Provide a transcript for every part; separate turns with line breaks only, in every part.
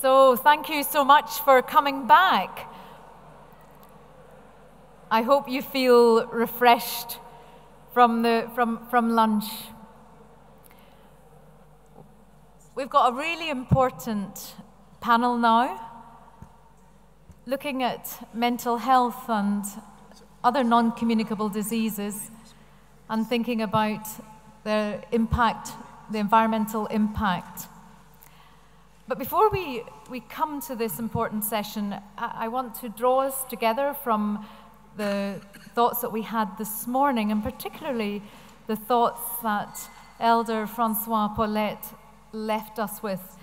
So thank you so much for coming back. I hope you feel refreshed from lunch. We've got a really important panel now, looking at mental health and other non-communicable diseases, and thinking about their impact, the environmental impact. But before we come to this important session, I want to draw us together from the thoughts that we had this morning, and particularly the thoughts that Elder Francois Paulette left us with.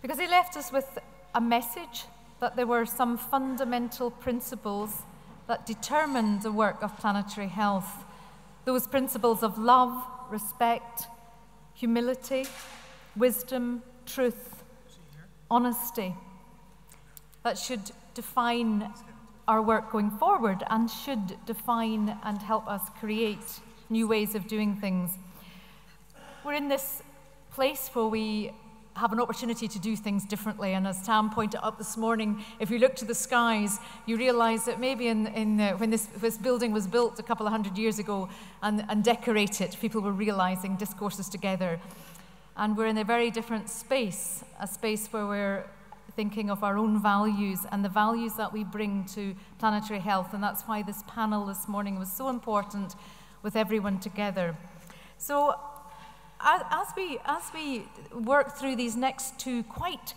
Because he left us with a message that there were some fundamental principles that determined the work of planetary health. Those principles of love, respect, humility, wisdom, truth, honesty, that should define our work going forward and should define and help us create new ways of doing things. We're in this place where we have an opportunity to do things differently, and as Tam pointed out this morning, if you look to the skies, you realize that maybe when this building was built a couple of hundred years ago and decorated, people were realizing discourses together. And we're in a very different space, a space where we're thinking of our own values and the values that we bring to planetary health. And that's why this panel this morning was so important with everyone together. So as we work through these next two quite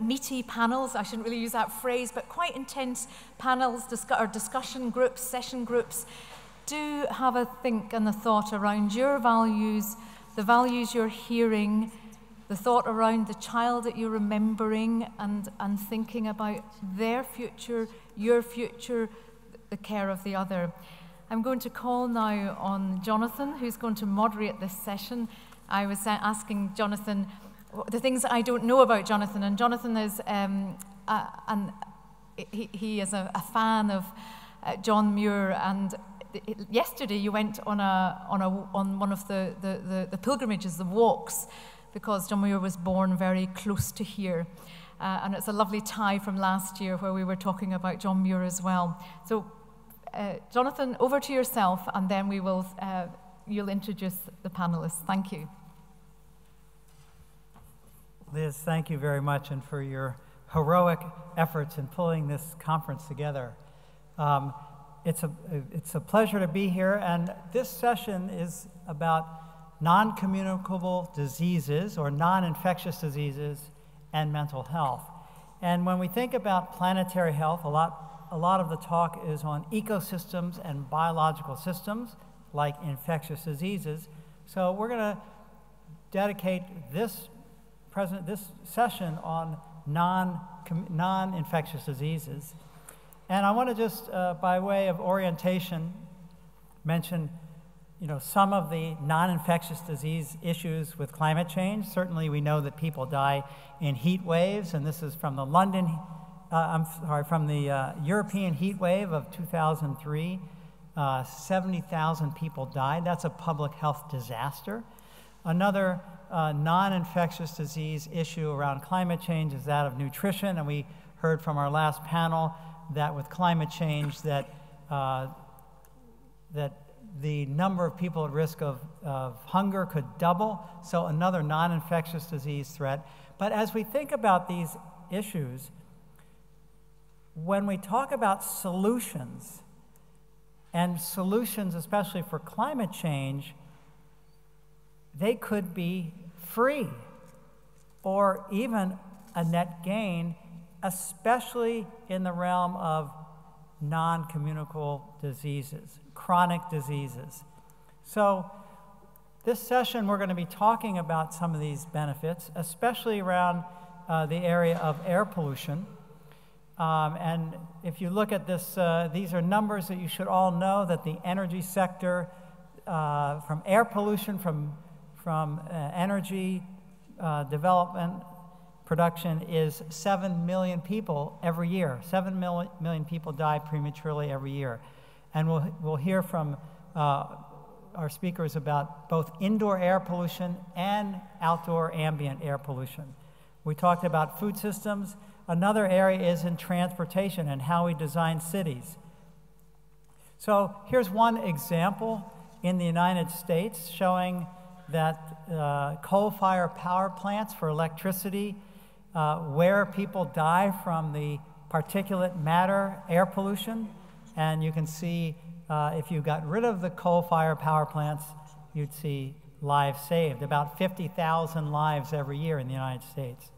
meaty panels, I shouldn't really use that phrase, but quite intense panels, or discussion groups, session groups, do have a think and a thought around your values, the values you're hearing, the thought around the child that you're remembering and thinking about their future, your future, the care of the other. I'm going to call now on Jonathan, who's going to moderate this session. I was asking Jonathan the things that I don't know about Jonathan, and Jonathan is he is a fan of John Muir, and yesterday you went on one of the pilgrimages, the walks, because John Muir was born very close to here. And it's a lovely tie from last year where we were talking about John Muir as well. So Jonathan, over to yourself, and then we will you'll introduce the panelists. Thank you.
Liz, thank you very much, and for your heroic efforts in pulling this conference together. It's a pleasure to be here, and this session is about non-communicable diseases or non-infectious diseases and mental health. And when we think about planetary health, a lot of the talk is on ecosystems and biological systems like infectious diseases. So we're going to dedicate this session on non-infectious diseases. And I want to just, by way of orientation, mention some of the non-infectious disease issues with climate change. Certainly we know that people die in heat waves, and this is from the from the European heat wave of 2003. 70,000 people died. That's a public health disaster. Another non-infectious disease issue around climate change is that of nutrition, and we heard from our last panel that with climate change that the number of people at risk of hunger could double, so another non-infectious disease threat. But as we think about these issues, when we talk about solutions, and solutions especially for climate change, they could be free or even a net gain, especially in the realm of non-communicable diseases, chronic diseases. So this session we're going to be talking about some of these benefits, especially around the area of air pollution. And if you look at this, these are numbers that you should all know, that the energy sector, from air pollution, from energy development, production, is 7 million people every year. 7 million people die prematurely every year. And we'll hear from our speakers about both indoor air pollution and outdoor ambient air pollution. We talked about food systems. Another area is in transportation and how we design cities. So here's one example in the United States showing that coal-fired power plants for electricity, where people die from the particulate matter air pollution. And you can see if you got rid of the coal-fired power plants, you'd see lives saved, about 50,000 lives every year in the United States.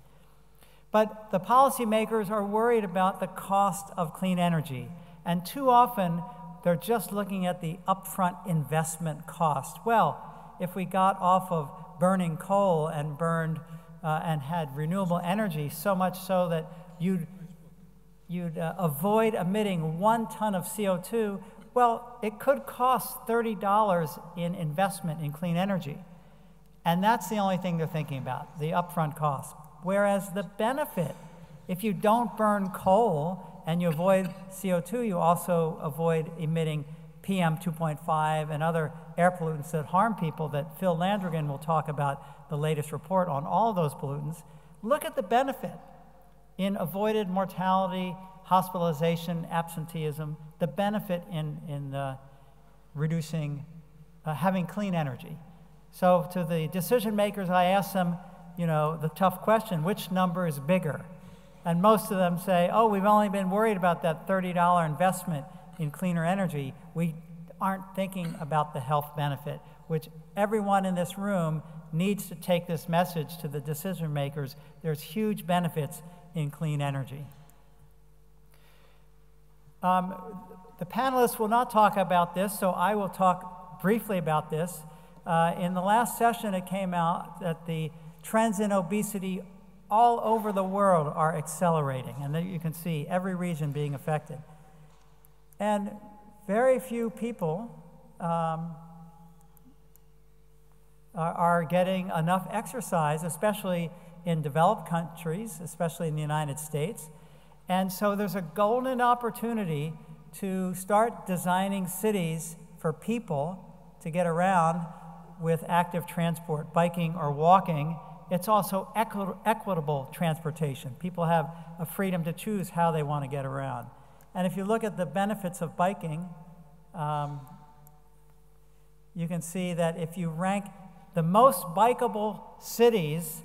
But the policymakers are worried about the cost of clean energy, and too often they're just looking at the upfront investment cost. Well, if we got off of burning coal and burned and had renewable energy, so much so that you'd avoid emitting 1 ton of CO2, well, it could cost $30 in investment in clean energy. And that's the only thing they're thinking about, the upfront cost. Whereas the benefit, if you don't burn coal and you avoid CO2, you also avoid emitting PM 2.5 and other air pollutants that harm people that Phil Landrigan will talk about the latest report on all of those pollutants. Look at the benefit in avoided mortality, hospitalization, absenteeism, the benefit in reducing, having clean energy. So to the decision makers, I asked them, the tough question, which number is bigger? And most of them say, oh, we've only been worried about that $30 investment in cleaner energy. We aren't thinking about the health benefit, which everyone in this room needs to take this message to the decision makers. There's huge benefits in clean energy. The panelists will not talk about this, so I will talk briefly about this. In the last session, it came out that the trends in obesity all over the world are accelerating, and you can see every region being affected. And very few people are getting enough exercise, especially in developed countries, especially in the United States. And so there's a golden opportunity to start designing cities for people to get around with active transport, biking or walking. It's also equitable transportation. People have a freedom to choose how they want to get around. And if you look at the benefits of biking, you can see that if you rank the most bikeable cities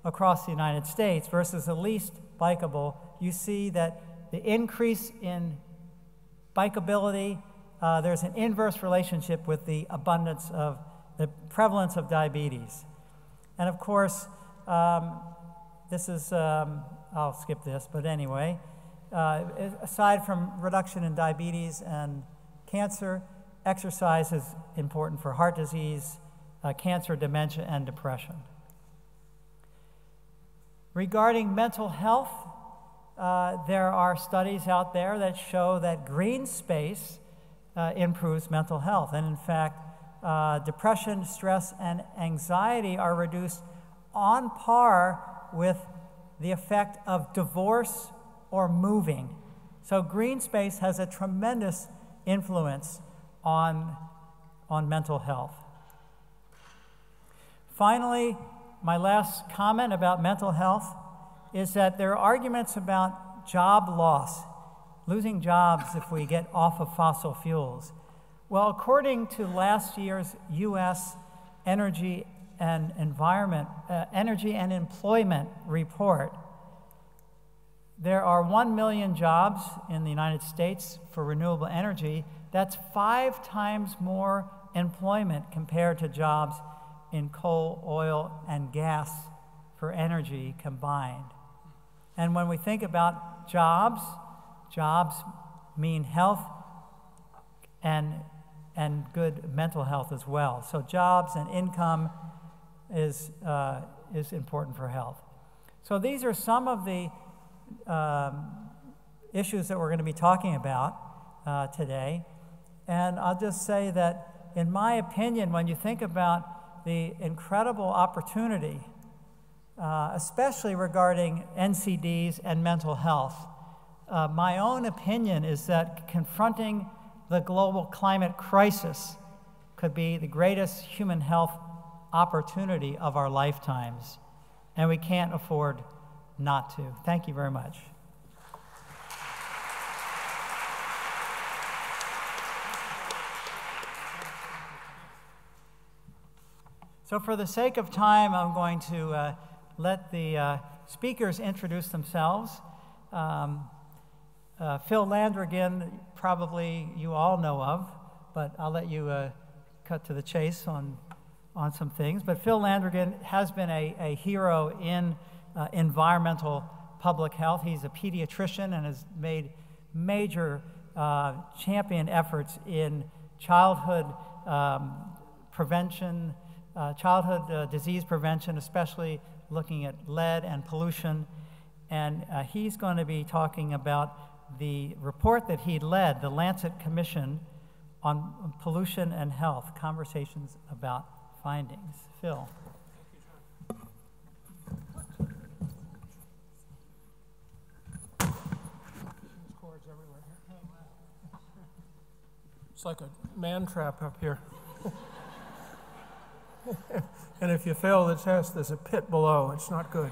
across the United States versus the least bikeable, you see that the increase in bikeability, there's an inverse relationship with the prevalence of diabetes. And of course, this is, I'll skip this, but anyway, aside from reduction in diabetes and cancer, exercise is important for heart disease, cancer, dementia, and depression. Regarding mental health, there are studies out there that show that green space improves mental health. And in fact, depression, stress, and anxiety are reduced on par with the effect of divorce or moving. So green space has a tremendous influence on mental health. Finally, my last comment about mental health is that there are arguments about job loss, losing jobs if we get off of fossil fuels. Well, according to last year's U.S. Energy and Employment report, there are 1 million jobs in the United States for renewable energy. That's 5 times more employment compared to jobs in coal, oil, and gas for energy combined. And when we think about jobs, jobs mean health and good mental health as well. So jobs and income is important for health. So these are some of the issues that we're going to be talking about today. And I'll just say that, in my opinion, when you think about the incredible opportunity, especially regarding NCDs and mental health, my own opinion is that confronting the global climate crisis could be the greatest human health opportunity of our lifetimes, and we can't afford not to. Thank you very much. So for the sake of time, I'm going to let the speakers introduce themselves. Phil Landrigan, probably you all know of, but I'll let you cut to the chase on some things. But Phil Landrigan has been a hero in environmental public health. He's a pediatrician and has made major champion efforts in childhood prevention, childhood disease prevention, especially looking at lead and pollution. And he's going to be talking about the report that he led, the Lancet Commission on Pollution and Health, Conversations About Findings. Phil.
It's like a man trap up here. And if you fail the test, there's a pit below. It's not good.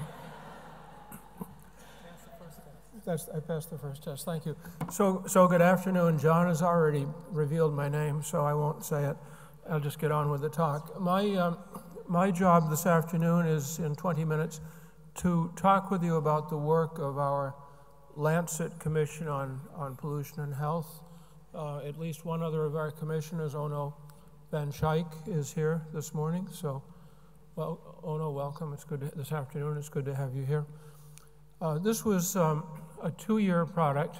I passed the first test. Thank you. So good afternoon. John has already revealed my name, so I won't say it. I'll just get on with the talk. My job this afternoon is, in 20 minutes, to talk with you about the work of our Lancet Commission on Pollution and Health. At least one other of our commissioners, Ono Van Schaik, is here this morning. So, well, Ono, welcome. It's good this afternoon. It's good to have you here. This was a 2-year project.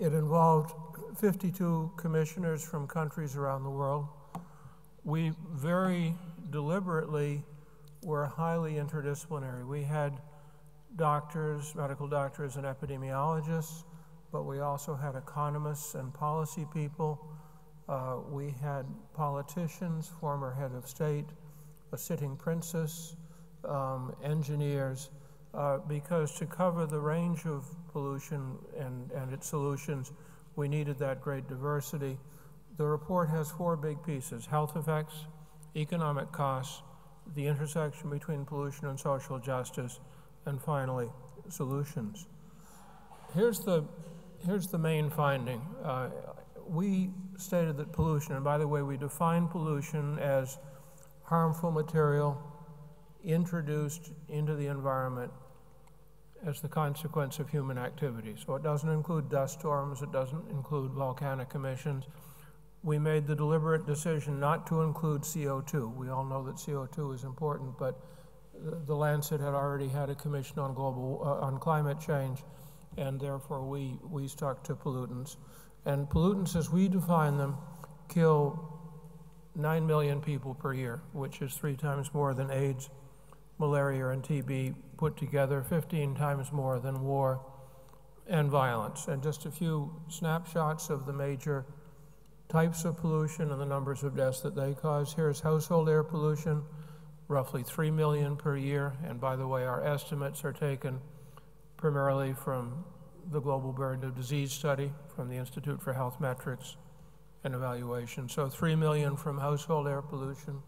It involved 52 commissioners from countries around the world. We very deliberately were highly interdisciplinary. We had doctors, medical doctors and epidemiologists, but we also had economists and policy people. We had politicians, former head of state, a sitting princess, engineers, because to cover the range of pollution and its solutions, we needed that great diversity. The report has 4 big pieces: health effects, economic costs, the intersection between pollution and social justice, and finally, solutions. Here's the main finding. We stated that pollution, and by the way, we define pollution as harmful material introduced into the environment as the consequence of human activity. So it doesn't include dust storms, it doesn't include volcanic emissions. We made the deliberate decision not to include CO2. We all know that CO2 is important, but the Lancet had already had a commission on on climate change, and therefore we stuck to pollutants. And pollutants, as we define them, kill 9 million people per year, which is 3 times more than AIDS, malaria, and TB put together, 15 times more than war and violence. And just a few snapshots of the major types of pollution and the numbers of deaths that they cause. Here's household air pollution, roughly 3 million per year. And by the way, our estimates are taken primarily from the Global Burden of Disease study from the Institute for Health Metrics and Evaluation. So 3 million from household air pollution,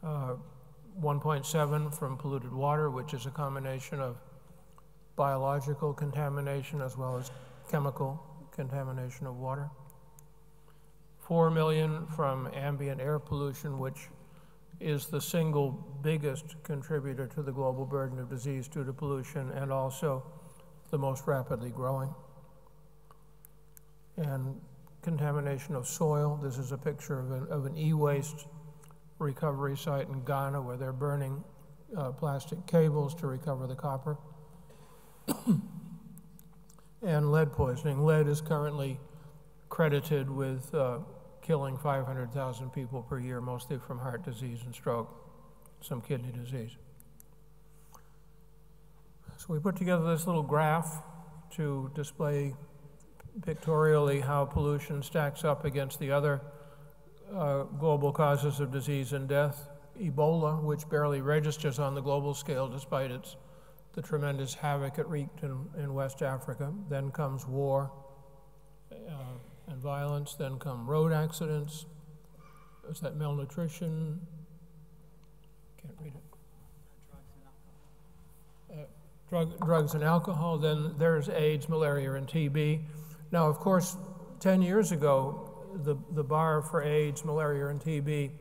1.7 from polluted water, which is a combination of biological contamination as well as chemical contamination of water. 4 million from ambient air pollution, which is the single biggest contributor to the global burden of disease due to pollution, and also the most rapidly growing. And contamination of soil. This is a picture of an e-waste recovery site in Ghana where they're burning plastic cables to recover the copper. And lead poisoning. Lead is currently credited with killing 500,000 people per year, mostly from heart disease and stroke, some kidney disease. So we put together this little graph to display pictorially how pollution stacks up against the other global causes of disease and death. Ebola, which barely registers on the global scale despite the tremendous havoc it wreaked in West Africa. Then comes war and violence. Then come road accidents. Is that malnutrition? Can't read it. drugs and alcohol, then there's AIDS, malaria, and TB. Now, of course, 10 years ago, the bar for AIDS, malaria, and TB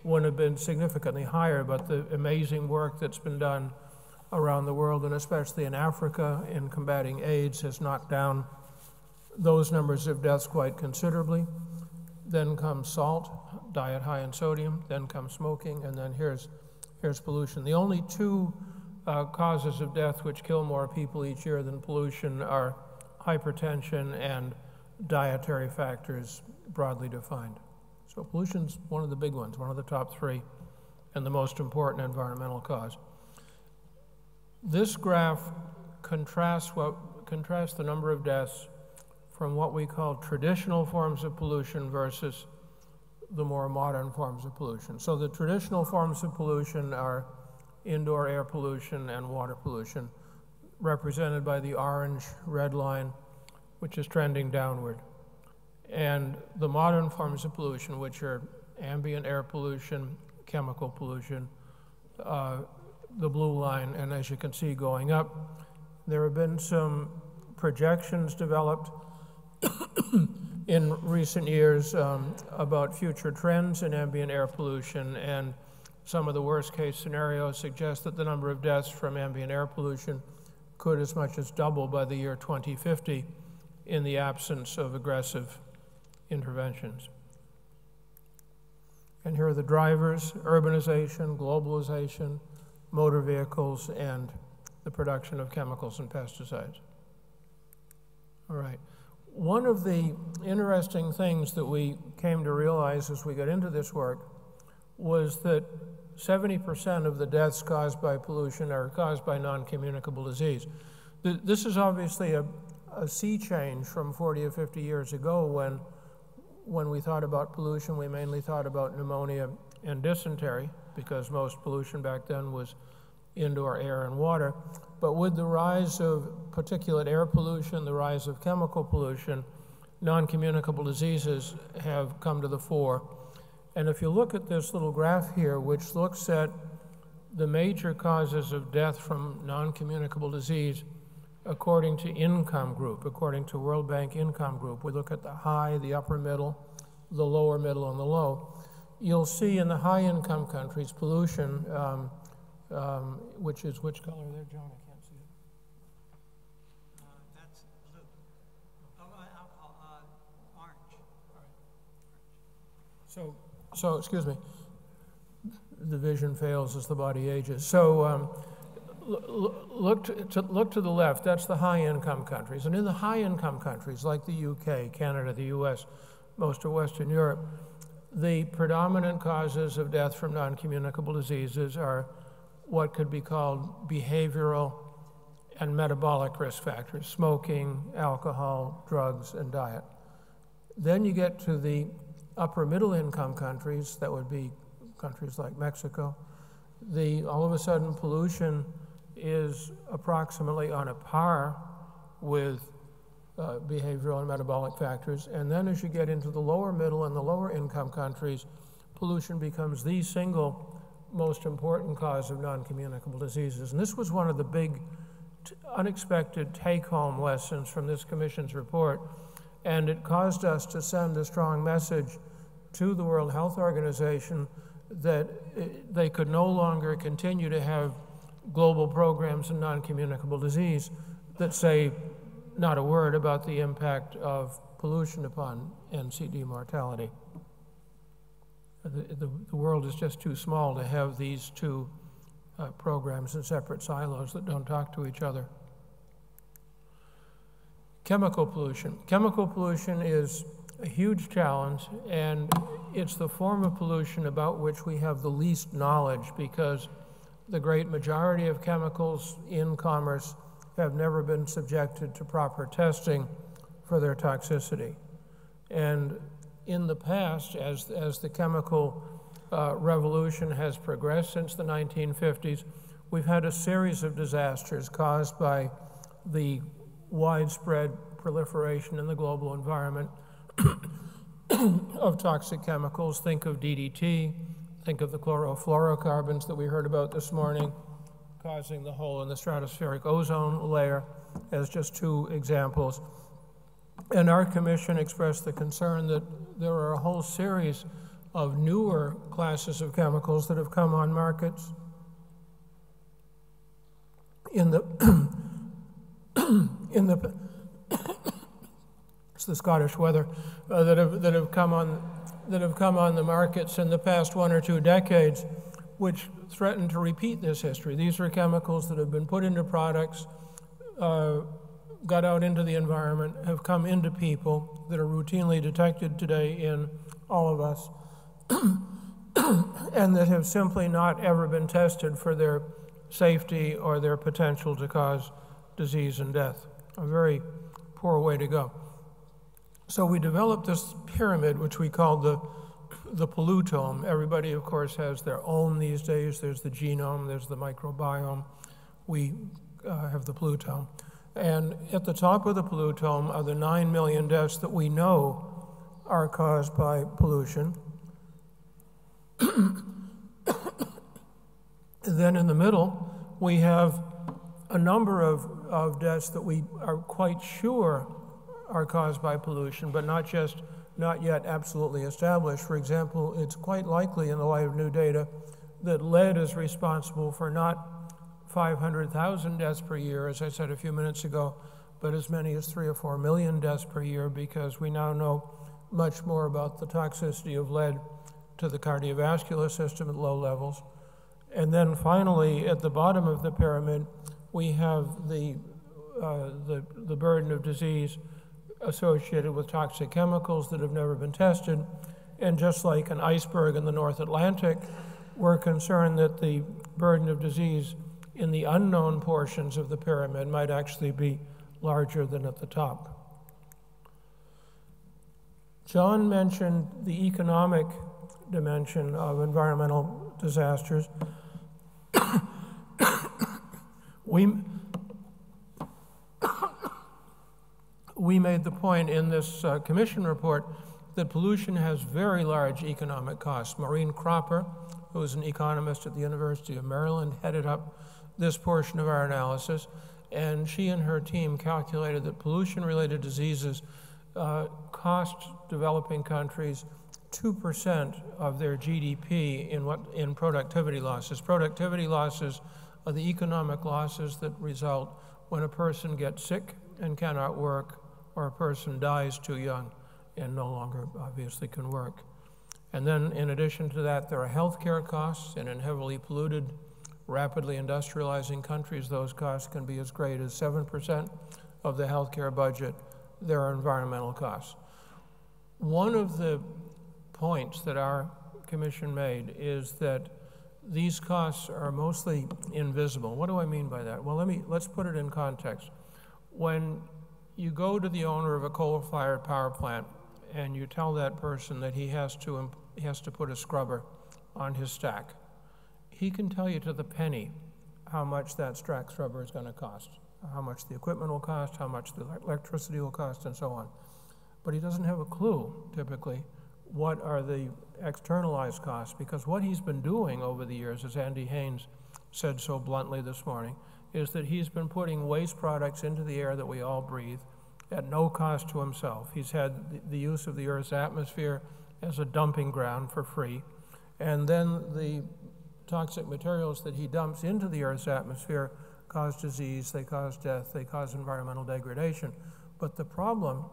wouldn't have been significantly higher, but the amazing work that's been done around the world, and especially in Africa, in combating AIDS has knocked down those numbers of deaths quite considerably. Then comes salt, diet high in sodium, then comes smoking, and then here's pollution. The only two causes of death which kill more people each year than pollution are hypertension and dietary factors, broadly defined. So pollution's one of the big ones, one of the top three, and the most important environmental cause. This graph contrasts the number of deaths from what we call traditional forms of pollution versus the more modern forms of pollution. So the traditional forms of pollution are indoor air pollution and water pollution, represented by the orange red line, which is trending downward. And the modern forms of pollution, which are ambient air pollution, chemical pollution, the blue line, and as you can see going up, there have been some projections developed in recent years about future trends in ambient air pollution, and some of the worst case scenarios suggest that the number of deaths from ambient air pollution could as much as double by the year 2050 in the absence of aggressive interventions. And here are the drivers: urbanization, globalization, motor vehicles, and the production of chemicals and pesticides. All right. One of the interesting things that we came to realize as we got into this work was that 70% of the deaths caused by pollution are caused by non-communicable disease. This is obviously a sea change from 40 or 50 years ago when we thought about pollution, we mainly thought about pneumonia and dysentery, because most pollution back then was indoor air and water. But with the rise of particulate air pollution, the rise of chemical pollution, non-communicable diseases have come to the fore. And if you look at this little graph here, which looks at the major causes of death from non-communicable disease according to income group, according to World Bank income group, we look at the high, the upper middle, the lower middle, and the low. You'll see in the high income countries pollution, which is which color there, John? I can't see it.
That's blue. Orange.
All right. So excuse me. The vision fails as the body ages. So look to the left. That's the high income countries, and in the high income countries like the UK, Canada, the US, most of Western Europe, the predominant causes of death from non-communicable diseases are what could be called behavioral and metabolic risk factors: smoking, alcohol, drugs, and diet. Then you get to the upper middle income countries, that would be countries like Mexico. All of a sudden pollution is approximately on a par with behavioral and metabolic factors. And then as you get into the lower middle and the lower income countries, pollution becomes the single most important cause of non-communicable diseases. And this was one of the big unexpected take-home lessons from this commission's report. And it caused us to send a strong message to the World Health Organization that they could no longer continue to have global programs in non-communicable disease that say not a word about the impact of pollution upon NCD mortality. The world is just too small to have these two programs in separate silos that don't talk to each other. Chemical pollution. Chemical pollution is a huge challenge, and it's the form of pollution about which we have the least knowledge, because the great majority of chemicals in commerce have never been subjected to proper testing for their toxicity. And in the past, as the chemical revolution has progressed since the 1950s, we've had a series of disasters caused by the widespread proliferation in the global environment of toxic chemicals. Think of DDT, think of the chlorofluorocarbons that we heard about this morning, causing the hole in the stratospheric ozone layer, as just two examples. And our commission expressed the concern that there are a whole series of newer classes of chemicals that have come on markets in the it's the Scottish weather that have come on the markets in the past 1 or 2 decades, which threaten to repeat this history. These are chemicals that have been put into products, got out into the environment, have come into people, that are routinely detected today in all of us, and that have simply not ever been tested for their safety or their potential to cause disease and death. A very poor way to go. So we developed this pyramid, which we called the pollutome. Everybody, of course, has their own these days. There's the genome, there's the microbiome. We have the pollutome. And at the top of the pollutome are the 9 million deaths that we know are caused by pollution. Then in the middle, we have a number of deaths that we are quite sure are caused by pollution, but not yet absolutely established. For example, it's quite likely in the light of new data that lead is responsible for not 500,000 deaths per year, as I said a few minutes ago, but as many as 3 or 4 million deaths per year, because we now know much more about the toxicity of lead to the cardiovascular system at low levels. And then finally, at the bottom of the pyramid, we have the burden of disease associated with toxic chemicals that have never been tested. And just like an iceberg in the North Atlantic, we're concerned that the burden of disease in the unknown portions of the pyramid might actually be larger than at the top. John mentioned the economic dimension of environmental disasters. We made the point in this commission report that pollution has very large economic costs. Maureen Cropper, who is an economist at the University of Maryland, headed up this portion of our analysis, and she and her team calculated that pollution-related diseases cost developing countries 2% of their GDP in productivity losses. Productivity losses are the economic losses that result when a person gets sick and cannot work, or a person dies too young and no longer obviously can work. And then in addition to that, there are healthcare costs, and in heavily polluted, rapidly industrializing countries, those costs can be as great as 7% of the healthcare budget. There are environmental costs. One of the points that our commission made is that these costs are mostly invisible. What do I mean by that? Well, let's put it in context. When you go to the owner of a coal-fired power plant and you tell that person that he has to put a scrubber on his stack, he can tell you to the penny how much that stack scrubber is going to cost, how much the equipment will cost, how much the electricity will cost, and so on. But he doesn't have a clue, typically, what are the externalized costs, because what he's been doing over the years, as Andy Haynes said so bluntly this morning, is that he's been putting waste products into the air that we all breathe at no cost to himself. He's had the use of the Earth's atmosphere as a dumping ground for free, and then the toxic materials that he dumps into the Earth's atmosphere cause disease, they cause death, they cause environmental degradation. But the problem,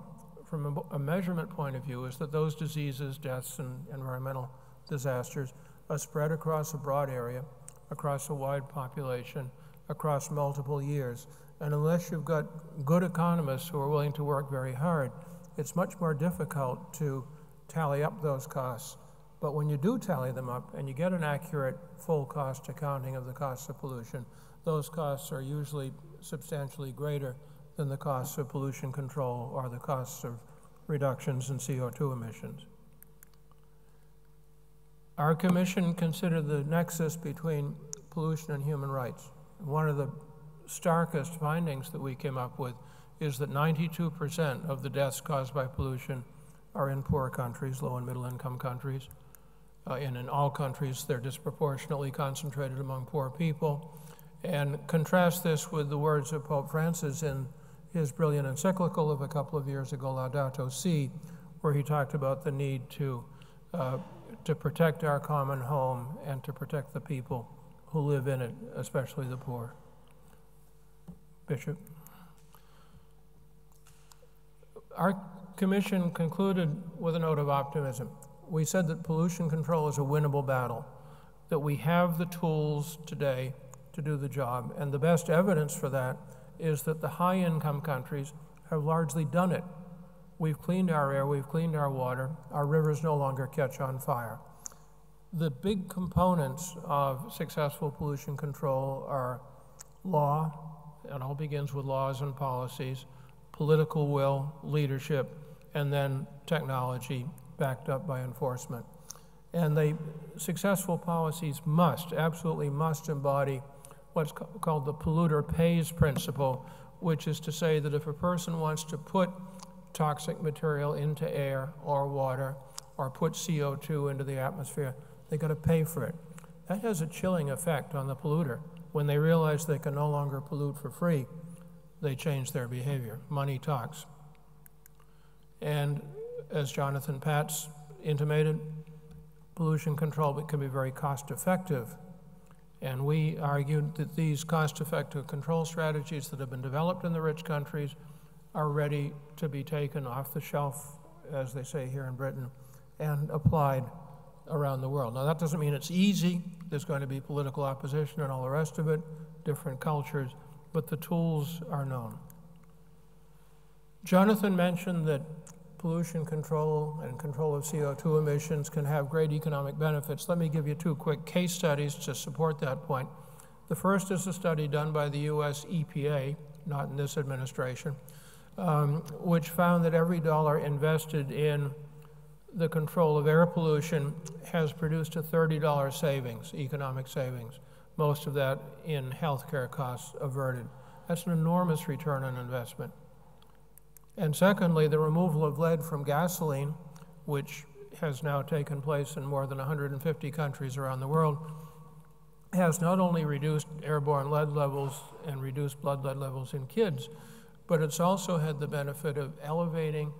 from a measurement point of view, is that those diseases, deaths, and environmental disasters are spread across a broad area, across a wide population, across multiple years. And unless you've got good economists who are willing to work very hard, it's much more difficult to tally up those costs. But when you do tally them up and you get an accurate full cost accounting of the costs of pollution, those costs are usually substantially greater than the costs of pollution control or the costs of reductions in CO2 emissions. Our commission considered the nexus between pollution and human rights. One of the starkest findings that we came up with is that 92% of the deaths caused by pollution are in poor countries, low and middle income countries. And in all countries, they're disproportionately concentrated among poor people. And contrast this with the words of Pope Francis in his brilliant encyclical of a couple of years ago, Laudato Si', where he talked about the need to protect our common home and to protect the people who live in it, especially the poor. Bishop. Our commission concluded with a note of optimism. We said that pollution control is a winnable battle, that we have the tools today to do the job, and the best evidence for that is that the high-income countries have largely done it. We've cleaned our air, we've cleaned our water, our rivers no longer catch on fire. The big components of successful pollution control are law, it all begins with laws and policies, political will, leadership, and then technology backed up by enforcement. And successful policies absolutely must embody what's called the polluter pays principle, which is to say that if a person wants to put toxic material into air or water or put CO2 into the atmosphere, they got to pay for it. That has a chilling effect on the polluter. When they realize they can no longer pollute for free, they change their behavior. Money talks. And as Jonathan Patz intimated, pollution control can be very cost-effective. And we argued that these cost-effective control strategies that have been developed in the rich countries are ready to be taken off the shelf, as they say here in Britain, and applied around the world. Now, that doesn't mean it's easy. There's going to be political opposition and all the rest of it, different cultures, but the tools are known. Jonathan mentioned that pollution control and control of CO2 emissions can have great economic benefits. Let me give you two quick case studies to support that point. The first is a study done by the US EPA, not in this administration, which found that every dollar invested in the control of air pollution has produced a $30 savings, economic savings, most of that in healthcare costs averted. That's an enormous return on investment. And secondly, the removal of lead from gasoline, which has now taken place in more than 150 countries around the world, has not only reduced airborne lead levels and reduced blood lead levels in kids, but it's also had the benefit of elevating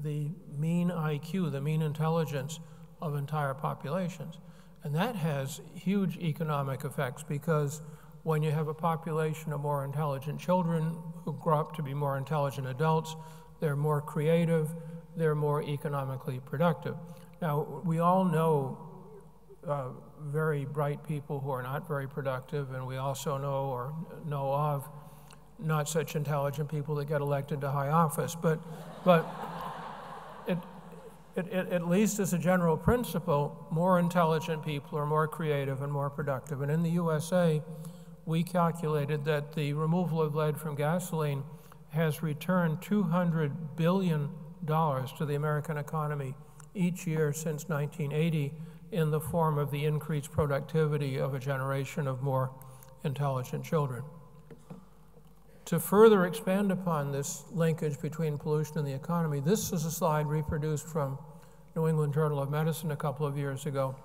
the mean IQ, the mean intelligence of entire populations. And that has huge economic effects, because when you have a population of more intelligent children who grow up to be more intelligent adults, they're more creative, they're more economically productive. Now, we all know very bright people who are not very productive, and we also know of not such intelligent people that get elected to high office. But at least as a general principle, more intelligent people are more creative and more productive. And in the USA, we calculated that the removal of lead from gasoline has returned $200 billion to the American economy each year since 1980 in the form of the increased productivity of a generation of more intelligent children. To further expand upon this linkage between pollution and the economy, this is a slide reproduced from New England Journal of Medicine a couple of years ago,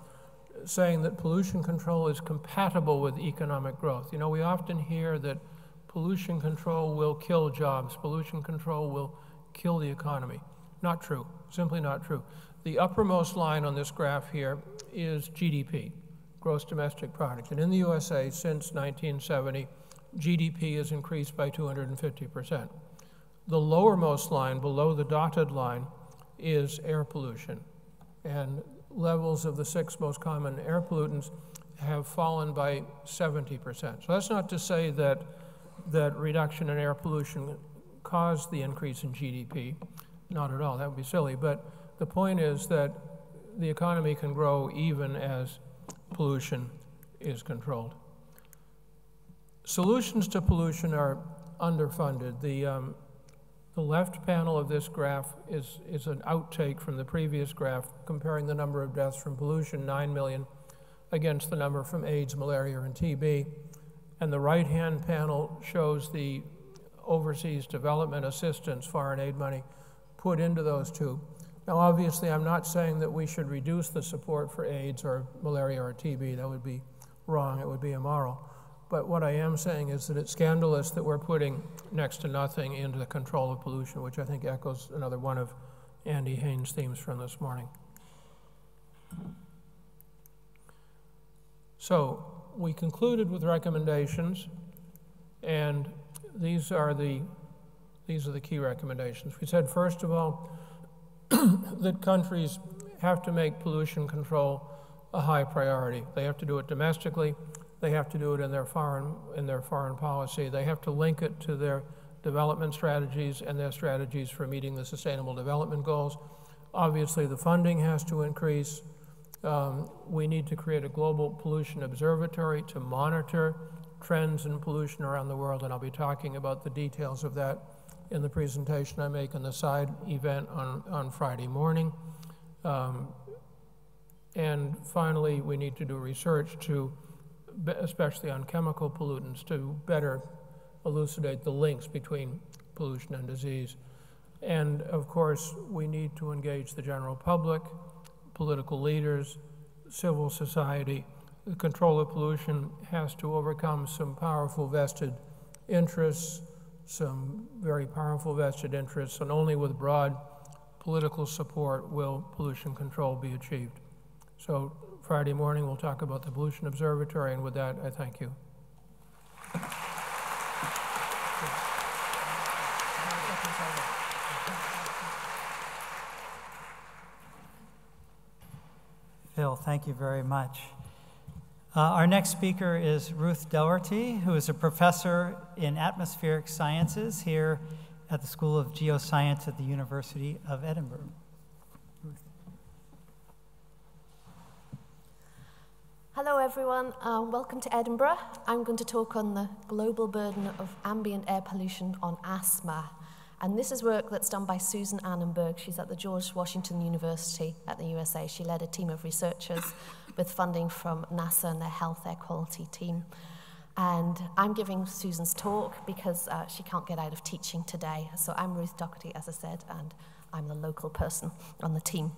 saying that pollution control is compatible with economic growth. You know, we often hear that pollution control will kill jobs, pollution control will kill the economy. Not true, simply not true. The uppermost line on this graph here is GDP, gross domestic product. And in the USA, since 1970, GDP has increased by 250%. The lowermost line, below the dotted line, is air pollution. And levels of the 6 most common air pollutants have fallen by 70%. So that's not to say that reduction in air pollution caused the increase in GDP. Not at all, that would be silly. But the point is that the economy can grow even as pollution is controlled. Solutions to pollution are underfunded. The left panel of this graph is an outtake from the previous graph comparing the number of deaths from pollution, 9 million, against the number from AIDS, malaria, and TB. And the right-hand panel shows the overseas development assistance, foreign aid money, put into those two. Now, obviously, I'm not saying that we should reduce the support for AIDS or malaria or TB. That would be wrong. It would be immoral. But what I am saying is that it's scandalous that we're putting next to nothing into the control of pollution, which I think echoes another one of Andy Haynes' themes from this morning. So we concluded with recommendations, and these are the key recommendations. We said, first of all, that countries have to make pollution control a high priority. They have to do it domestically. They have to do it in their foreign policy. They have to link it to their development strategies and their strategies for meeting the Sustainable Development Goals. Obviously, the funding has to increase. We need to create a global pollution observatory to monitor trends in pollution around the world, and I'll be talking about the details of that in the presentation I make in the side event on Friday morning. And finally, we need to do research to, especially on chemical pollutants, to better elucidate the links between pollution and disease. And of course, we need to engage the general public, political leaders, civil society. The control of pollution has to overcome some powerful vested interests, some very powerful vested interests, and only with broad political support will pollution control be achieved. So Friday morning, we'll talk about the Pollution Observatory, and with that, I thank you.
Phil, thank you very much. Our next speaker is Ruth Doherty, who is a professor in atmospheric sciences here at the School of Geoscience at the University of Edinburgh. Ruth.
Hello everyone, welcome to Edinburgh. I'm going to talk on the global burden of ambient air pollution on asthma. And this is work that's done by Susan Annenberg. She's at the George Washington University at the USA. She led a team of researchers with funding from NASA and their health air quality team. And I'm giving Susan's talk because she can't get out of teaching today. So I'm Ruth Doherty, as I said, and I'm the local person on the team.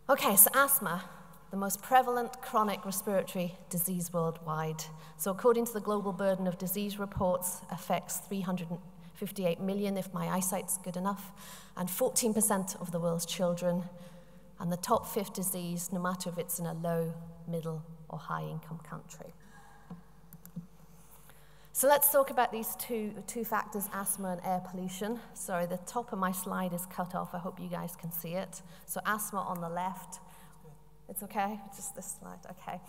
Okay, so asthma, the most prevalent chronic respiratory disease worldwide. So according to the Global Burden of Disease reports, affects 358 million, if my eyesight's good enough, and 14% of the world's children. And the top 5th disease, no matter if it's in a low, middle, or high-income country. So let's talk about these two factors, asthma and air pollution. Sorry, the top of my slide is cut off. I hope you guys can see it. So asthma on the left. It's okay? Just this slide, okay.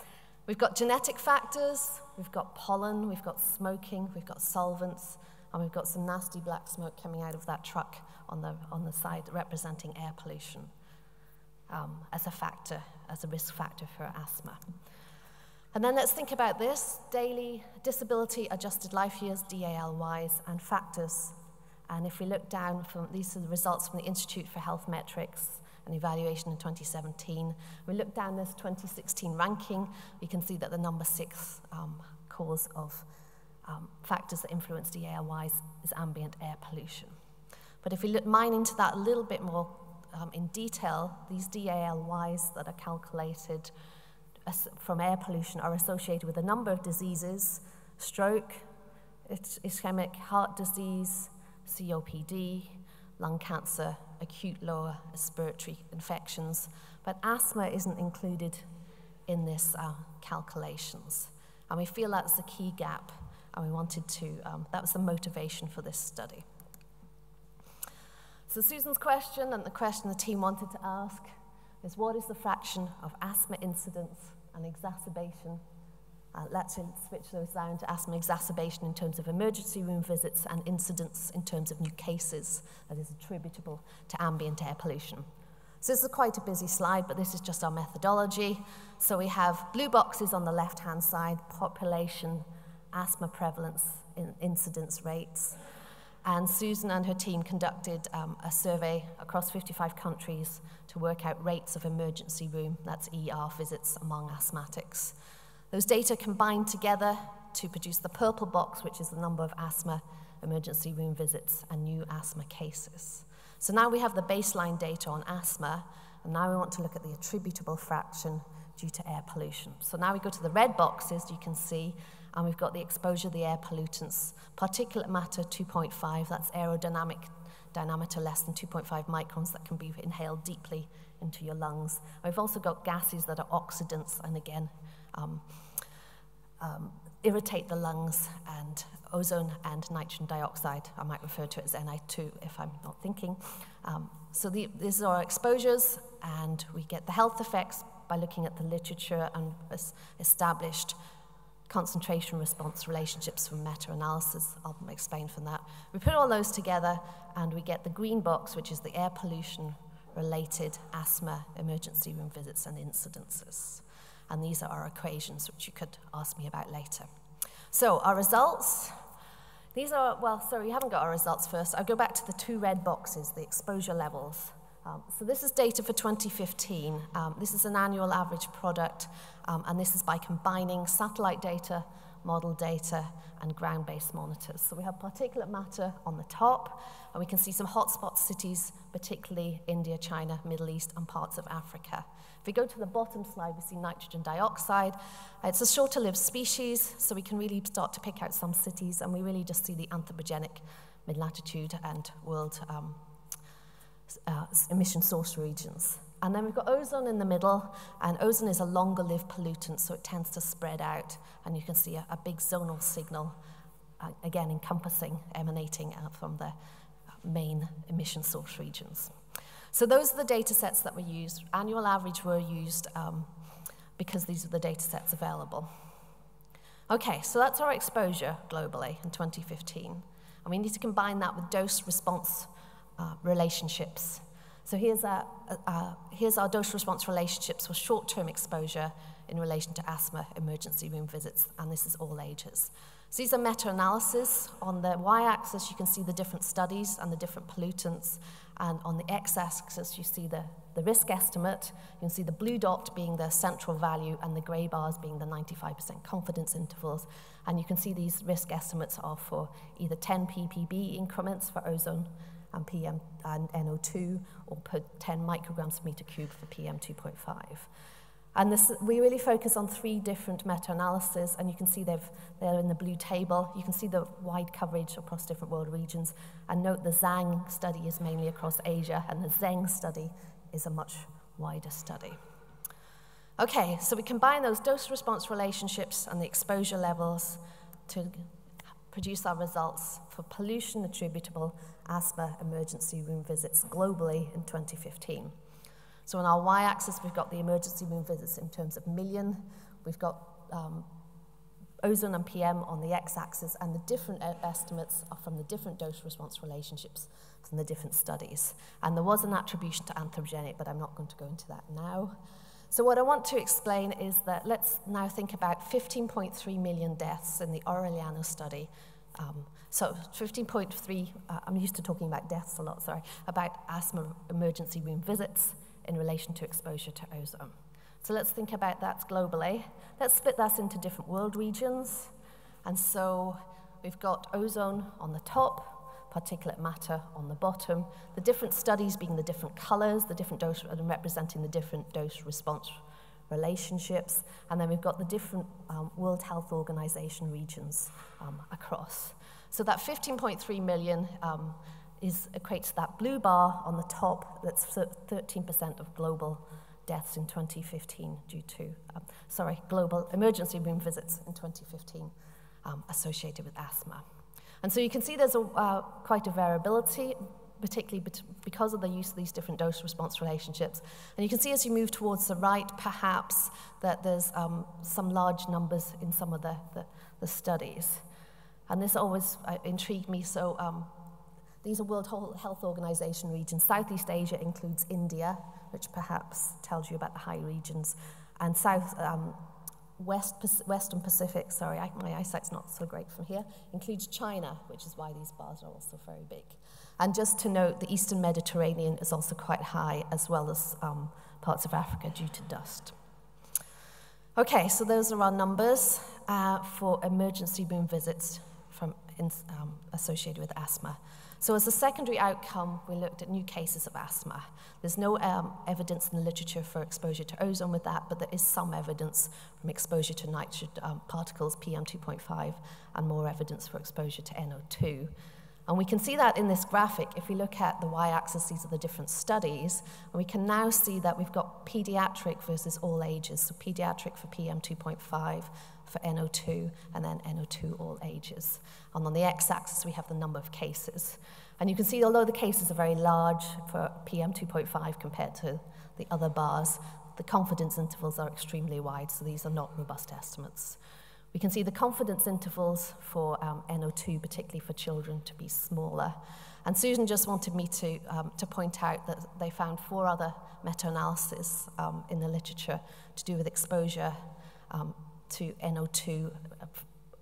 We've got genetic factors, we've got pollen, we've got smoking, we've got solvents, and we've got some nasty black smoke coming out of that truck on the side representing air pollution as a factor, as a risk factor for asthma. And then let's think about this, daily disability adjusted life years, DALYs, and factors. And if we look down from, these are the results from the Institute for Health Metrics and Evaluation in 2017. We look down this 2016 ranking, we can see that the number 6 cause of factors that influence DALYs is ambient air pollution. But if we mine into that a little bit more in detail, these DALYs that are calculated from air pollution are associated with a number of diseases: stroke, ischemic heart disease, COPD, lung cancer, acute lower respiratory infections, but asthma isn't included in this calculations. And we feel that's the key gap, and we wanted to, that was the motivation for this study. So Susan's question, and the question the team wanted to ask, is what is the fraction of asthma incidence and exacerbation? Let's switch those down to asthma exacerbation in terms of emergency room visits and incidence in terms of new cases that is attributable to ambient air pollution. So this is quite a busy slide, but this is just our methodology. So we have blue boxes on the left-hand side, population, asthma prevalence, incidence rates. And Susan and her team conducted a survey across 55 countries to work out rates of emergency room, that's ER visits among asthmatics. Those data combined together to produce the purple box, which is the number of asthma emergency room visits and new asthma cases. So now we have the baseline data on asthma, and now we want to look at the attributable fraction due to air pollution. So now we go to the red boxes, you can see, and we've got the exposure of the air pollutants. Particulate matter 2.5, that's aerodynamic diameter less than 2.5 microns that can be inhaled deeply into your lungs. We've also got gases that are oxidants and again irritate the lungs, and ozone and nitrogen dioxide. I might refer to it as Ni2 if I'm not thinking. So these are our exposures, and we get the health effects by looking at the literature and established concentration response relationships from meta-analysis. I'll explain from that. We put all those together and we get the green box, which is the air pollution related asthma emergency room visits and incidences. And these are our equations, which you could ask me about later. So our results, these are, well, sorry, you haven't got our results first. I'll go back to the two red boxes, the exposure levels. So this is data for 2015. This is an annual average product, and this is by combining satellite data, model data, and ground-based monitors. So we have particulate matter on the top, and we can see some hotspot cities, particularly India, China, Middle East, and parts of Africa. If we go to the bottom slide, we see nitrogen dioxide. It's a shorter-lived species, so we can really start to pick out some cities, and we really just see the anthropogenic mid-latitude and world emission source regions. And then we've got ozone in the middle, and ozone is a longer-lived pollutant, so it tends to spread out, and you can see a big zonal signal, again encompassing, emanating from the main emission source regions. So those are the data sets that were used. Annual average were used because these are the data sets available. Okay, so that's our exposure globally in 2015. And we need to combine that with dose-response relationships. So here's our dose-response relationships for short-term exposure in relation to asthma emergency room visits, and this is all ages. So these are meta-analysis. On the y-axis, you can see the different studies and the different pollutants, and on the x-axis, you see the risk estimate. You can see the blue dot being the central value and the gray bars being the 95% confidence intervals, and you can see these risk estimates are for either 10 ppb increments for ozone and PM and NO2, or per 10 micrograms per meter cubed for PM 2.5. And we really focus on 3 different meta-analyses, and you can see they're in the blue table. You can see the wide coverage across different world regions. And note the Zhang study is mainly across Asia, and the Zheng study is a much wider study. Okay, so we combine those dose-response relationships and the exposure levels to produce our results for pollution attributable asthma emergency room visits globally in 2015. So on our y-axis, we've got the emergency room visits in terms of million. We've got ozone and PM on the x-axis, and the different estimates are from the different dose-response relationships from the different studies. And there was an attribution to anthropogenic, but I'm not going to go into that now. So what I want to explain is that let's now think about 15.3 million deaths in the Aureliano study. So 15.3, I'm used to talking about deaths a lot, sorry, about asthma emergency room visits in relation to exposure to ozone. So let's think about that globally. Let's split that into different world regions. And so we've got ozone on the top, particulate matter on the bottom, the different studies being the different colors, the different dose, and representing the different dose-response relationships. And then we've got the different World Health Organization regions across. So that 15.3 million equates to that blue bar on the top. That's 13% of global deaths in 2015 due to, global emergency room visits in 2015 associated with asthma. And so you can see there's quite a variability, particularly because of the use of these different dose-response relationships. And you can see as you move towards the right, perhaps, that there's some large numbers in some of the studies. And this always intrigued me, so these are World Health Organization regions. Southeast Asia includes India, which perhaps tells you about the high regions, and Western Pacific, sorry, my eyesight's not so great from here, includes China, which is why these bars are also very big. And just to note, the Eastern Mediterranean is also quite high, as well as parts of Africa due to dust. Okay, so those are our numbers for emergency room visits associated with asthma. So as a secondary outcome, we looked at new cases of asthma. There's no evidence in the literature for exposure to ozone with that, but there is some evidence from exposure to nitrogen particles, PM 2.5, and more evidence for exposure to NO2. And we can see that in this graphic. If we look at the y-axis, these are the different studies, and we can now see that we've got pediatric versus all ages. So pediatric for PM 2.5, for NO2, and then NO2 all ages. And on the x-axis, we have the number of cases. And you can see, although the cases are very large for PM 2.5 compared to the other bars, the confidence intervals are extremely wide, so these are not robust estimates. We can see the confidence intervals for NO2, particularly for children, to be smaller. And Susan just wanted me to point out that they found 4 other meta-analyses in the literature to do with exposure to NO2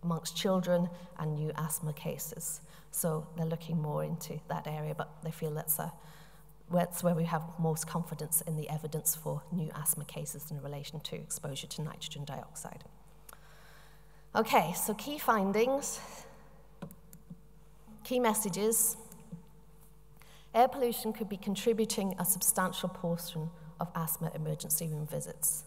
amongst children and new asthma cases. So they're looking more into that area, but they feel that's where we have most confidence in the evidence for new asthma cases in relation to exposure to nitrogen dioxide. Okay, so key findings, key messages. Air pollution could be contributing a substantial portion of asthma emergency room visits.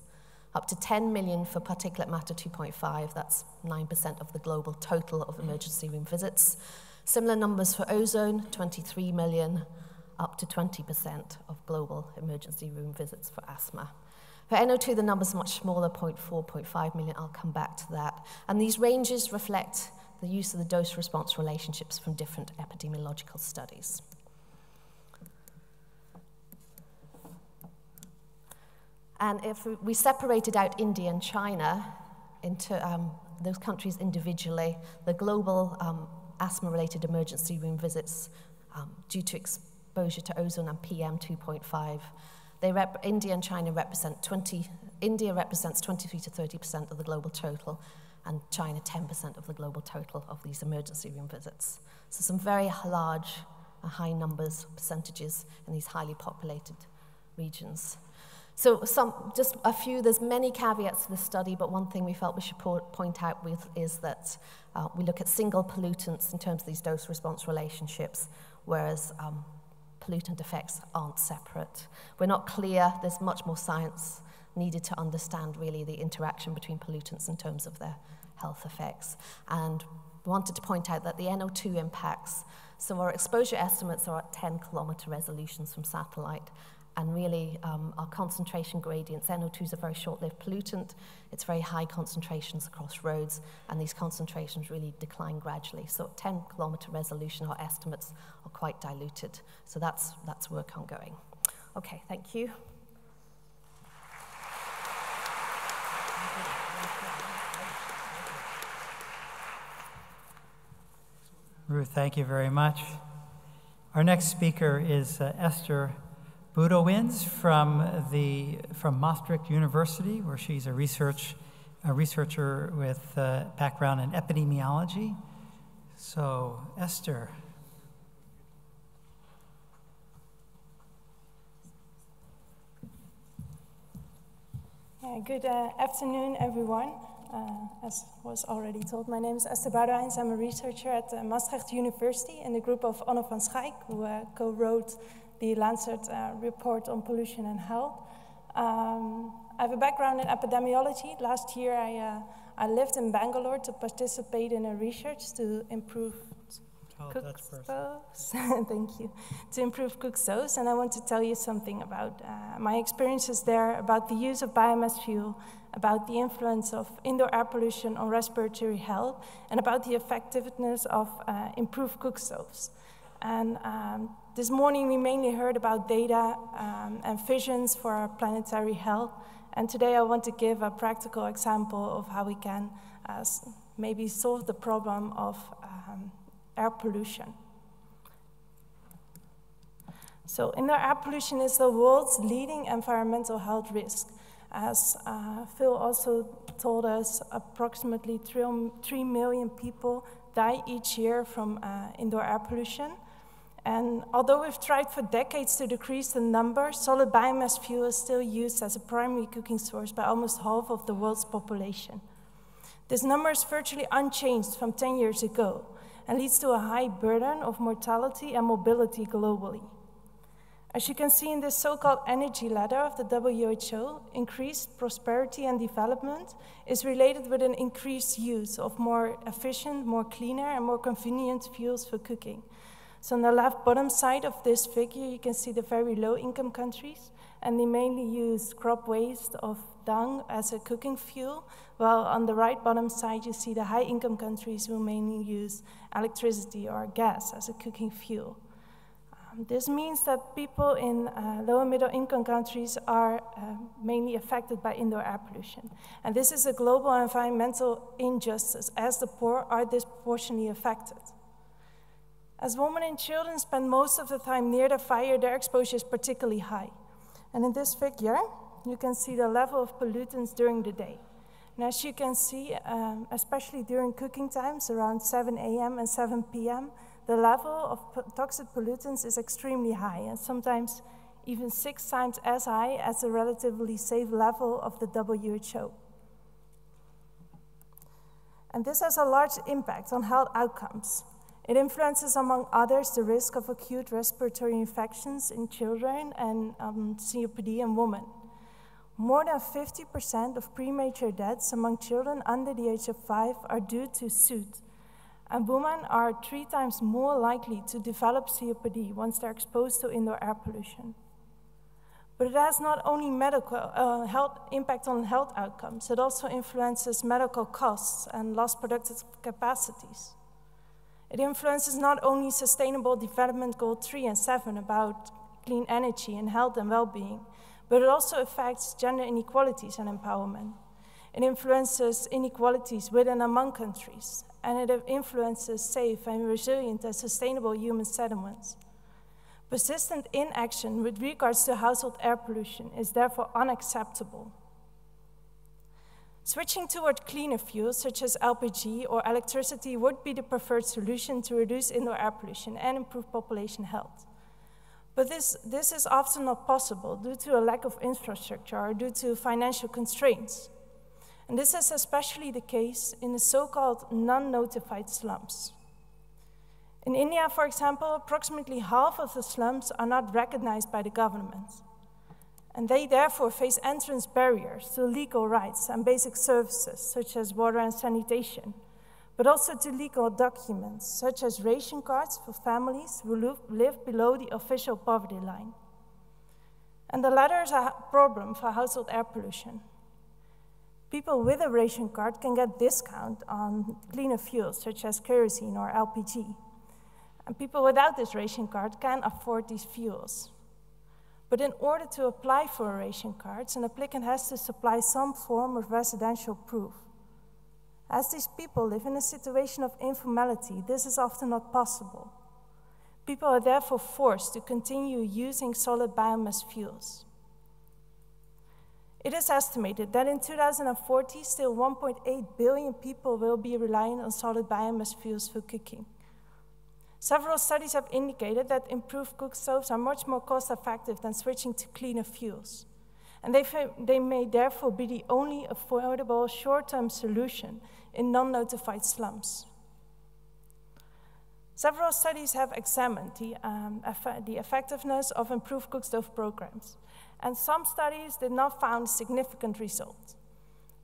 Up to 10 million for particulate matter 2.5, that's 9% of the global total of emergency room visits. Similar numbers for ozone, 23 million, up to 20% of global emergency room visits for asthma. For NO2, the number's much smaller, 0.4, 0.5 million. I'll come back to that. And these ranges reflect the use of the dose-response relationships from different epidemiological studies. And if we separated out India and China into those countries individually, the global asthma-related emergency room visits due to exposure to ozone and PM 2.5, India and China India represents 23 to 30% of the global total, and China 10% of the global total of these emergency room visits. So some very large, high numbers, percentages in these highly populated regions. So just a few, there's many caveats to this study, but one thing we felt we should point out is that we look at single pollutants in terms of these dose-response relationships, whereas pollutant effects aren't separate. We're not clear, there's much more science needed to understand really the interaction between pollutants in terms of their health effects. And we wanted to point out that the NO2 impacts, so our exposure estimates are at 10-kilometer resolutions from satellite, and really our concentration gradients, NO2 is a very short-lived pollutant, it's very high concentrations across roads, and these concentrations really decline gradually. So at 10-kilometer resolution, our estimates are quite diluted. So that's work ongoing. Okay, thank you.
Ruth, thank you very much. Our next speaker is Esther Budowins from Maastricht University, where she's a researcher with background in epidemiology. So, Esther.
Good afternoon, everyone. As was already told, my name is Esther Budowins. I'm a researcher at Maastricht University in the group of Onno van Schaik, who co-wrote the Lancet report on pollution and health. I have a background in epidemiology. Last year, I lived in Bangalore to participate in a research to improve cook stoves. Thank you. To improve cook stoves, and I want to tell you something about my experiences there, about the use of biomass fuel, about the influence of indoor air pollution on respiratory health, and about the effectiveness of improved cook stoves. And this morning we mainly heard about data and visions for our planetary health, and today I want to give a practical example of how we can maybe solve the problem of air pollution. So indoor air pollution is the world's leading environmental health risk. As Phil also told us, approximately 3 million people die each year from indoor air pollution. And although we've tried for decades to decrease the number, solid biomass fuel is still used as a primary cooking source by almost half of the world's population. This number is virtually unchanged from 10 years ago. and leads to a high burden of mortality and mobility globally. As you can see in this so-called energy ladder of the WHO, increased prosperity and development is related with an increased use of more efficient, more cleaner, and more convenient fuels for cooking. So on the left bottom side of this figure, you can see the very low-income countries, and they mainly use crop waste of dung as a cooking fuel, while on the right bottom side, you see the high-income countries who mainly use electricity or gas as a cooking fuel. This means that people in low and middle income countries are mainly affected by indoor air pollution. And this is a global environmental injustice, as the poor are disproportionately affected. As women and children spend most of the time near the fire, their exposure is particularly high. And in this figure, you can see the level of pollutants during the day. And as you can see, especially during cooking times, around 7 a.m. and 7 p.m., the level of toxic pollutants is extremely high, and sometimes even 6 times as high as the relatively safe level of the WHO. And this has a large impact on health outcomes. It influences, among others, the risk of acute respiratory infections in children and COPD in women. More than 50% of premature deaths among children under the age of 5 are due to soot. And women are 3 times more likely to develop COPD once they're exposed to indoor air pollution. But it has not only health impact on health outcomes, it also influences medical costs and lost productive capacities. It influences not only Sustainable Development Goal 3 and 7 about clean energy and health and well-being, but it also affects gender inequalities and empowerment. It influences inequalities within and among countries, and it influences safe and resilient and sustainable human settlements. Persistent inaction with regards to household air pollution is therefore unacceptable. Switching toward cleaner fuels such as LPG or electricity would be the preferred solution to reduce indoor air pollution and improve population health. But this is often not possible due to a lack of infrastructure or due to financial constraints. And this is especially the case in the so-called non-notified slums. In India, for example, approximately half of the slums are not recognized by the government. And they therefore face entrance barriers to legal rights and basic services, such as water and sanitation, but also to legal documents, such as ration cards for families who live below the official poverty line. And the latter is a problem for household air pollution. People with a ration card can get discount on cleaner fuels, such as kerosene or LPG. And people without this ration card can afford these fuels. But in order to apply for a ration card, an applicant has to supply some form of residential proof. As these people live in a situation of informality, this is often not possible. People are therefore forced to continue using solid biomass fuels. It is estimated that in 2040, still 1.8 billion people will be reliant on solid biomass fuels for cooking. Several studies have indicated that improved cook stoves are much more cost-effective than switching to cleaner fuels. And they may therefore be the only affordable short-term solution in non-notified slums. Several studies have examined the effectiveness of improved cook stove programs. And some studies did not find significant results.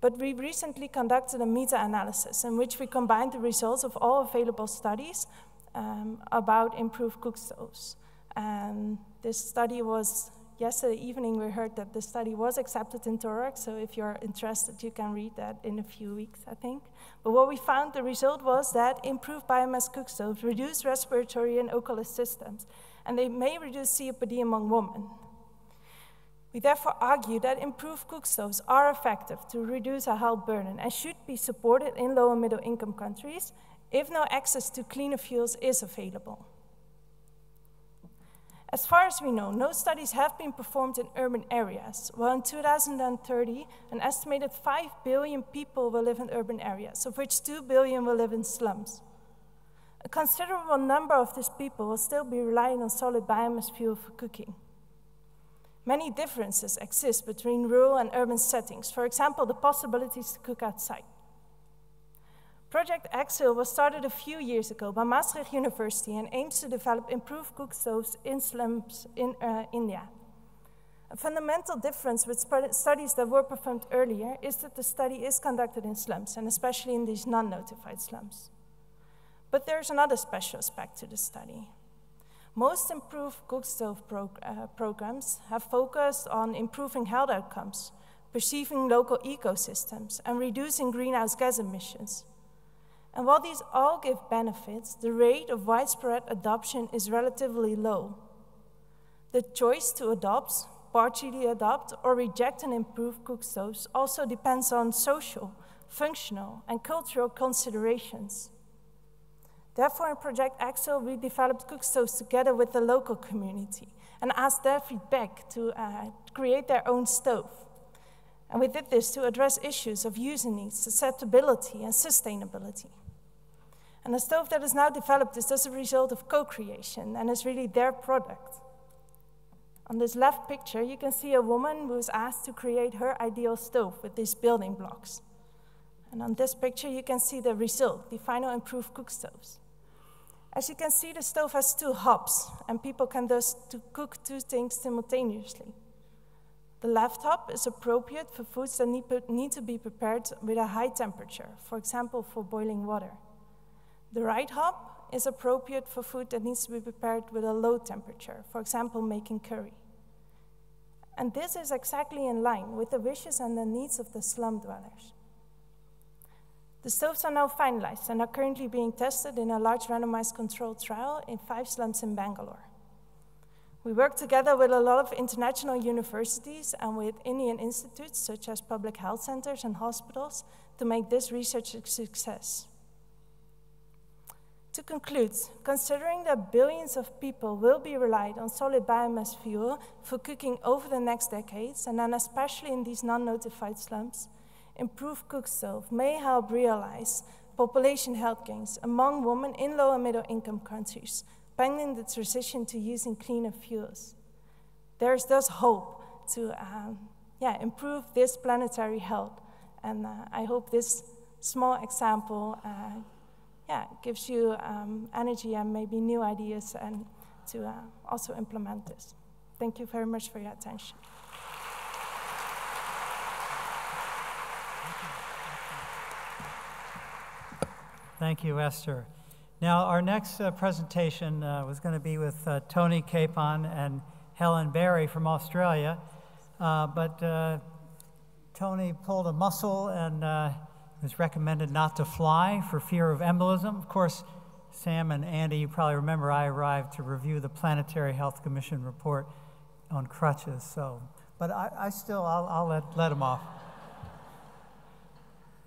But we recently conducted a meta-analysis in which we combined the results of all available studies about improved cook stoves. And this study was, yesterday evening we heard that the study was accepted in TORAC, so if you're interested you can read that in a few weeks, I think. But what we found, the result was that improved biomass cook stoves reduce respiratory and ocular systems, and they may reduce COPD among women. We therefore argue that improved cook stoves are effective to reduce our health burden and should be supported in low and middle income countries if no access to cleaner fuels is available. As far as we know, no studies have been performed in urban areas, while in 2030, an estimated 5 billion people will live in urban areas, of which 2 billion will live in slums. A considerable number of these people will still be relying on solid biomass fuel for cooking. Many differences exist between rural and urban settings, for example, the possibilities to cook outside. Project Axel was started a few years ago by Maastricht University and aims to develop improved cook stoves in slums in India. A fundamental difference with studies that were performed earlier is that the study is conducted in slums, and especially in these non-notified slums. But there's another special aspect to the study. Most improved cook stove programs have focused on improving health outcomes, perceiving local ecosystems, and reducing greenhouse gas emissions. And while these all give benefits, the rate of widespread adoption is relatively low. The choice to adopt, partially adopt, or reject and improve cook stoves also depends on social, functional, and cultural considerations. Therefore, in Project Axel, we developed cook stoves together with the local community and asked their feedback to create their own stove. And we did this to address issues of user needs, susceptibility, and sustainability. And the stove that is now developed is thus a result of co-creation and is really their product. On this left picture, you can see a woman who is asked to create her ideal stove with these building blocks. And on this picture, you can see the result, the final improved cook stoves. As you can see, the stove has 2 hobs, and people can thus cook 2 things simultaneously. The left hob is appropriate for foods that need to be prepared with a high temperature, for example, for boiling water. The right hob is appropriate for food that needs to be prepared with a low temperature, for example, making curry. And this is exactly in line with the wishes and the needs of the slum dwellers. The stoves are now finalized and are currently being tested in a large randomized controlled trial in 5 slums in Bangalore. We work together with a lot of international universities and with Indian institutes, such as public health centers and hospitals, to make this research a success. To conclude, considering that billions of people will be relied on solid biomass fuel for cooking over the next decades, and then especially in these non-notified slums, improved cook stove may help realize population health gains among women in low and middle income countries, pending the transition to using cleaner fuels. There is thus hope to improve this planetary health, and I hope this small example gives you energy and maybe new ideas and to also implement this. Thank you very much for your attention.
Thank you, Esther. Now, our next presentation was going to be with Tony Capon and Helen Berry from Australia, but Tony pulled a muscle and was recommended not to fly for fear of embolism. Of course, Sam and Andy, you probably remember I arrived to review the Planetary Health Commission report on crutches, so, but I'll let him off.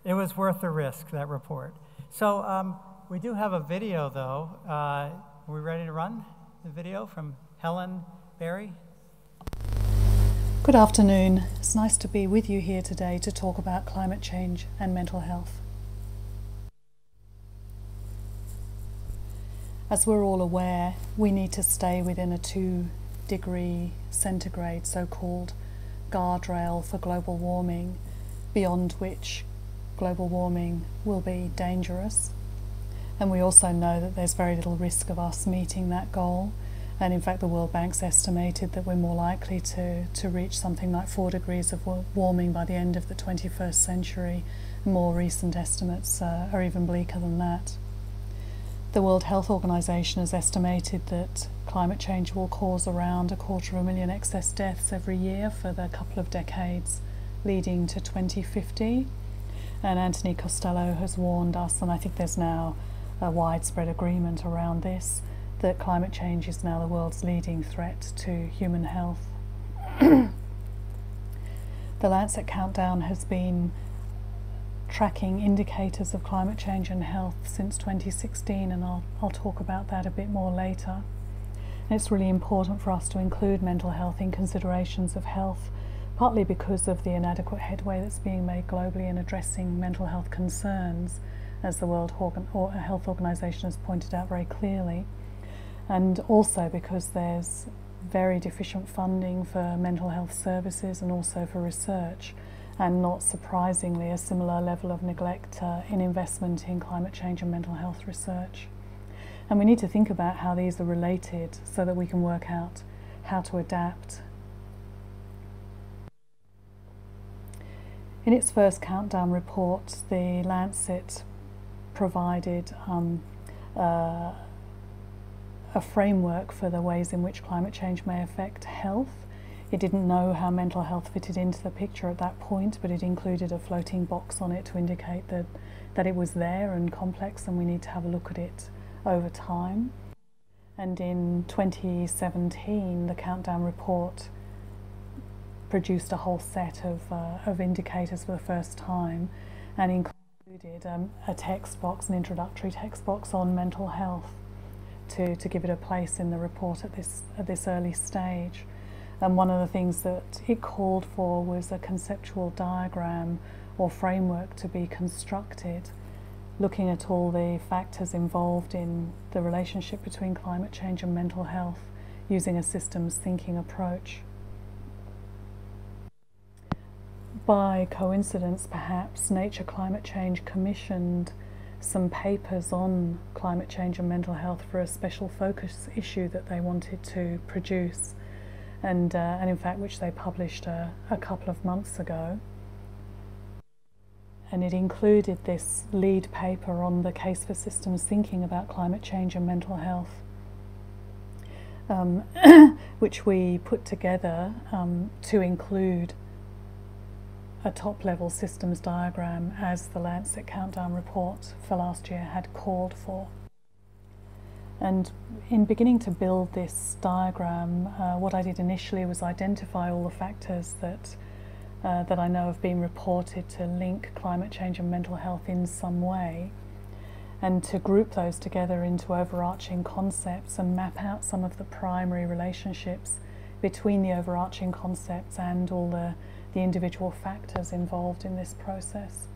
It was worth the risk, that report. So we do have a video, though. Are we ready to run the video from Helen Berry?
Good afternoon. It's nice to be with you here today to talk about climate change and mental health. As we're all aware, we need to stay within a 2-degree centigrade so-called guardrail for global warming, beyond which global warming will be dangerous. And we also know that there's very little risk of us meeting that goal. And in fact, the World Bank's estimated that we're more likely to reach something like 4 degrees of warming by the end of the 21st century. More recent estimates are even bleaker than that. The World Health Organization has estimated that climate change will cause around 250,000 excess deaths every year for the couple of decades leading to 2050. And Anthony Costello has warned us, and I think there's now a widespread agreement around this, that climate change is now the world's leading threat to human health. The Lancet Countdown has been tracking indicators of climate change and health since 2016, and I'll talk about that a bit more later. And it's really important for us to include mental health in considerations of health, partly because of the inadequate headway that's being made globally in addressing mental health concerns, as the World Health Organization has pointed out very clearly, and also because there's very deficient funding for mental health services and also for research. and not surprisingly a similar level of neglect in investment in climate change and mental health research. And we need to think about how these are related so that we can work out how to adapt. In its first countdown report, the Lancet provided a framework for the ways in which climate change may affect health. It didn't know how mental health fitted into the picture at that point, but it included a floating box on it to indicate that it was there and complex, and we need to have a look at it over time. And in 2017, the countdown report produced a whole set of indicators for the first time, and included a text box, an introductory text box on mental health to give it a place in the report at this early stage. And one of the things that it called for was a conceptual diagram or framework to be constructed, looking at all the factors involved in the relationship between climate change and mental health, using a systems thinking approach. By coincidence, perhaps, Nature Climate Change commissioned some papers on climate change and mental health for a special focus issue that they wanted to produce, and in fact which they published a couple of months ago. And it included this lead paper on the case for systems thinking about climate change and mental health, which we put together to include a top-level systems diagram as the Lancet Countdown report for last year had called for. And in beginning to build this diagram, what I did initially was identify all the factors that I know have been reported to link climate change and mental health in some way, and to group those together into overarching concepts and map out some of the primary relationships between the overarching concepts and all the individual factors involved in this process.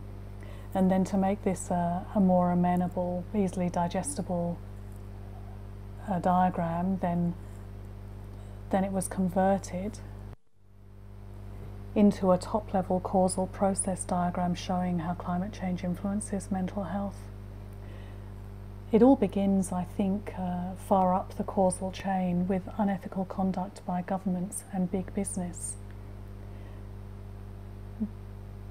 And then to make this a more amenable, easily digestible diagram, then it was converted into a top-level causal process diagram showing how climate change influences mental health. It all begins, I think, far up the causal chain with unethical conduct by governments and big business.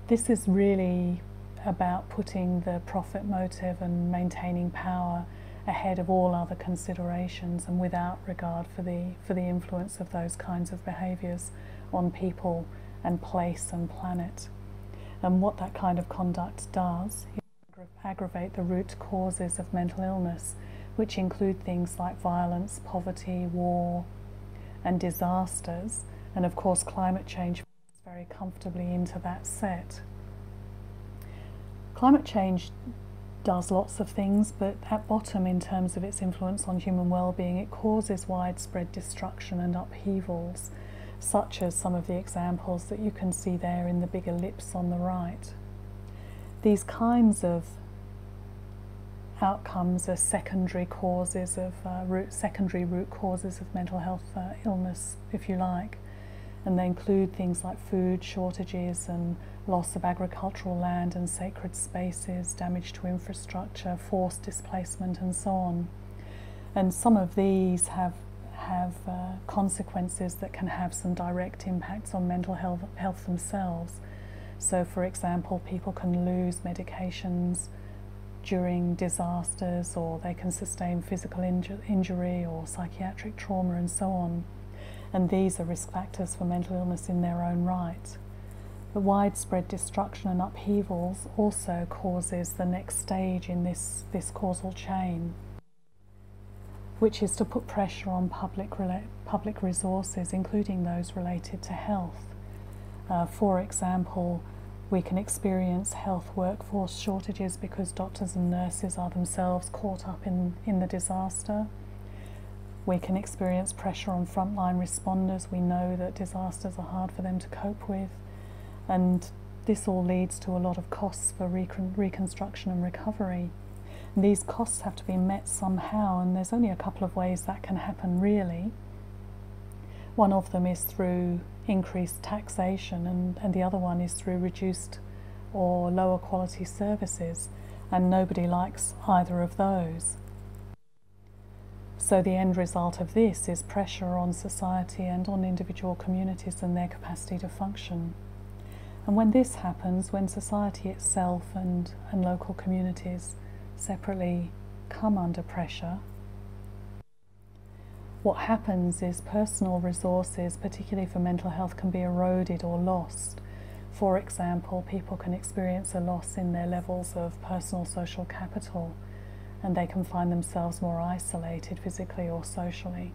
This is really about putting the profit motive and maintaining power ahead of all other considerations, and without regard for the influence of those kinds of behaviours on people and place and planet. And what that kind of conduct does is aggravate the root causes of mental illness, which include things like violence, poverty, war, and disasters. And of course, climate change fits very comfortably into that set. Climate change does lots of things, but at bottom, in terms of its influence on human well-being, it causes widespread destruction and upheavals, such as some of the examples that you can see there in the big ellipse on the right. These kinds of outcomes are secondary causes of secondary root causes of mental health illness, if you like, and they include things like food shortages and loss of agricultural land and sacred spaces, damage to infrastructure, forced displacement, and so on. And some of these have consequences that can have some direct impacts on mental health themselves. So, for example, people can lose medications during disasters, or they can sustain physical injury or psychiatric trauma, and so on. And these are risk factors for mental illness in their own right. The widespread destruction and upheavals also causes the next stage in this causal chain, which is to put pressure on public resources, including those related to health. For example, we can experience health workforce shortages because doctors and nurses are themselves caught up in the disaster. We can experience pressure on frontline responders. We know that disasters are hard for them to cope with, and this all leads to a lot of costs for reconstruction and recovery. And these costs have to be met somehow, and there's only a couple of ways that can happen, really. One of them is through increased taxation, and the other one is through reduced or lower quality services, and nobody likes either of those. So the end result of this is pressure on society and on individual communities and their capacity to function. And when this happens, when society itself and local communities separately come under pressure, what happens is personal resources, particularly for mental health, can be eroded or lost. For example, people can experience a loss in their levels of personal social capital, and they can find themselves more isolated physically or socially.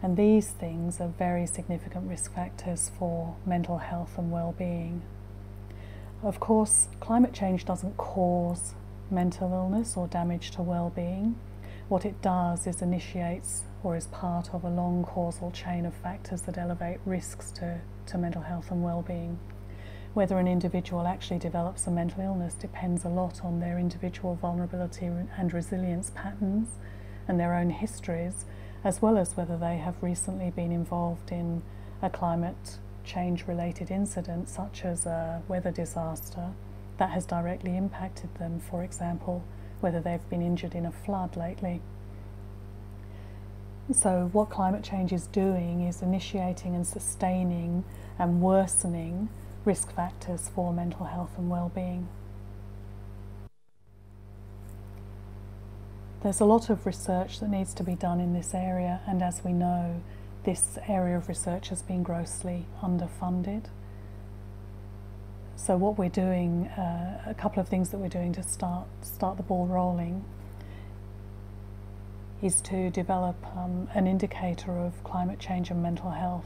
And these things are very significant risk factors for mental health and well-being. Of course, climate change doesn't cause mental illness or damage to well-being. What it does is initiates or is part of a long causal chain of factors that elevate risks to mental health and well-being. Whether an individual actually develops a mental illness depends a lot on their individual vulnerability and resilience patterns and their own histories, as well as whether they have recently been involved in a climate change-related incident, such as a weather disaster that has directly impacted them, for example, whether they've been injured in a flood lately. So what climate change is doing is initiating and sustaining and worsening risk factors for mental health and well-being. There's a lot of research that needs to be done in this area, and as we know, this area of research has been grossly underfunded. So what we're doing, a couple of things that we're doing to start the ball rolling, is to develop an indicator of climate change and mental health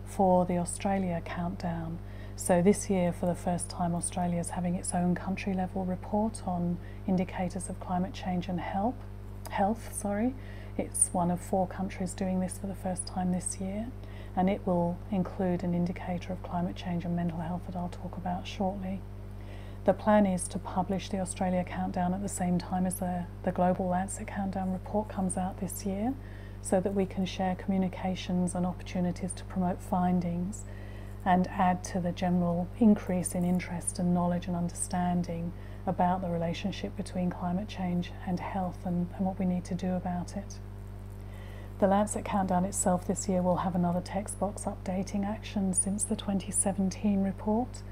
for the Australia countdown. So this year, for the first time, Australia is having its own country level report on indicators of climate change and health. It's one of 4 countries doing this for the first time this year, and it will include an indicator of climate change and mental health that I'll talk about shortly. The plan is to publish the Australia countdown at the same time as the Global Lancet Countdown report comes out this year, so that we can share communications and opportunities to promote findings and add to the general increase in interest and knowledge and understanding about the relationship between climate change and health and what we need to do about it. The Lancet Countdown itself this year will have another text box updating actions since the 2017 report,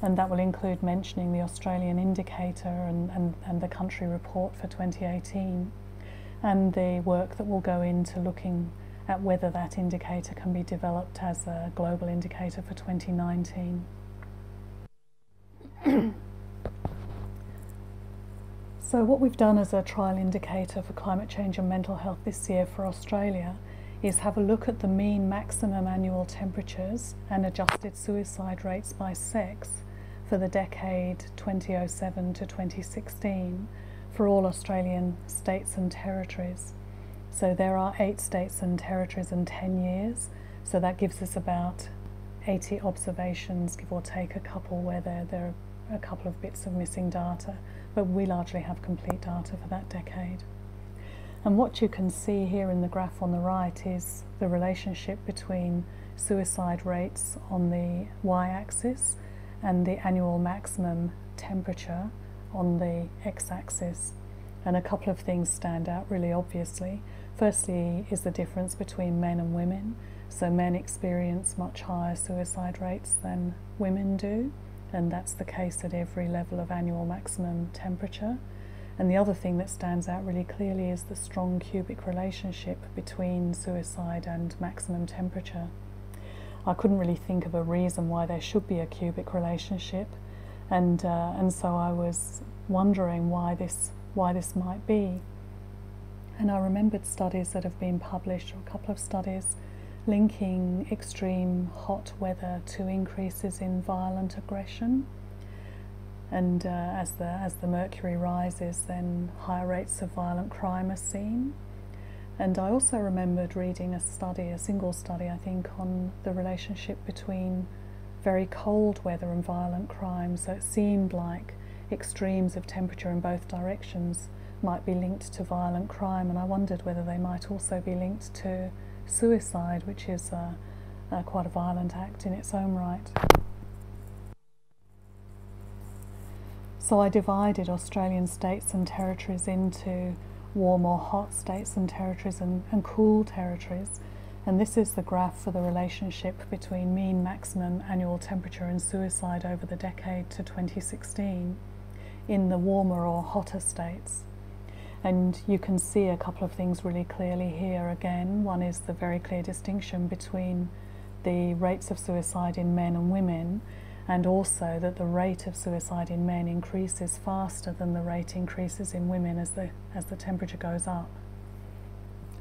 and that will include mentioning the Australian indicator and the country report for 2018, and the work that will go into looking at whether that indicator can be developed as a global indicator for 2019. So what we've done as a trial indicator for climate change and mental health this year for Australia is have a look at the mean maximum annual temperatures and adjusted suicide rates by sex for the decade 2007 to 2016 for all Australian states and territories. So there are 8 states and territories and 10 years, so that gives us about 80 observations, give or take a couple where there are a couple of bits of missing data, but we largely have complete data for that decade. And what you can see here in the graph on the right is the relationship between suicide rates on the y-axis and the annual maximum temperature on the x-axis. And a couple of things stand out really obviously. Firstly is the difference between men and women. So men experience much higher suicide rates than women do, and that's the case at every level of annual maximum temperature. And the other thing that stands out really clearly is the strong cubic relationship between suicide and maximum temperature. I couldn't really think of a reason why there should be a cubic relationship, and so I was wondering why this might be. And I remembered studies that have been published, or a couple of studies, linking extreme hot weather to increases in violent aggression. And as the mercury rises, then higher rates of violent crime are seen. And I also remembered reading a single study, I think, on the relationship between very cold weather and violent crime. So it seemed like extremes of temperature in both directions might be linked to violent crime, and I wondered whether they might also be linked to suicide, which is quite a violent act in its own right. So I divided Australian states and territories into warm or hot states and territories and cool territories. And this is the graph for the relationship between mean maximum annual temperature and suicide over the decade to 2016 in the warmer or hotter states. And you can see a couple of things really clearly here again. One is the very clear distinction between the rates of suicide in men and women, and also that the rate of suicide in men increases faster than the rate increases in women as the temperature goes up.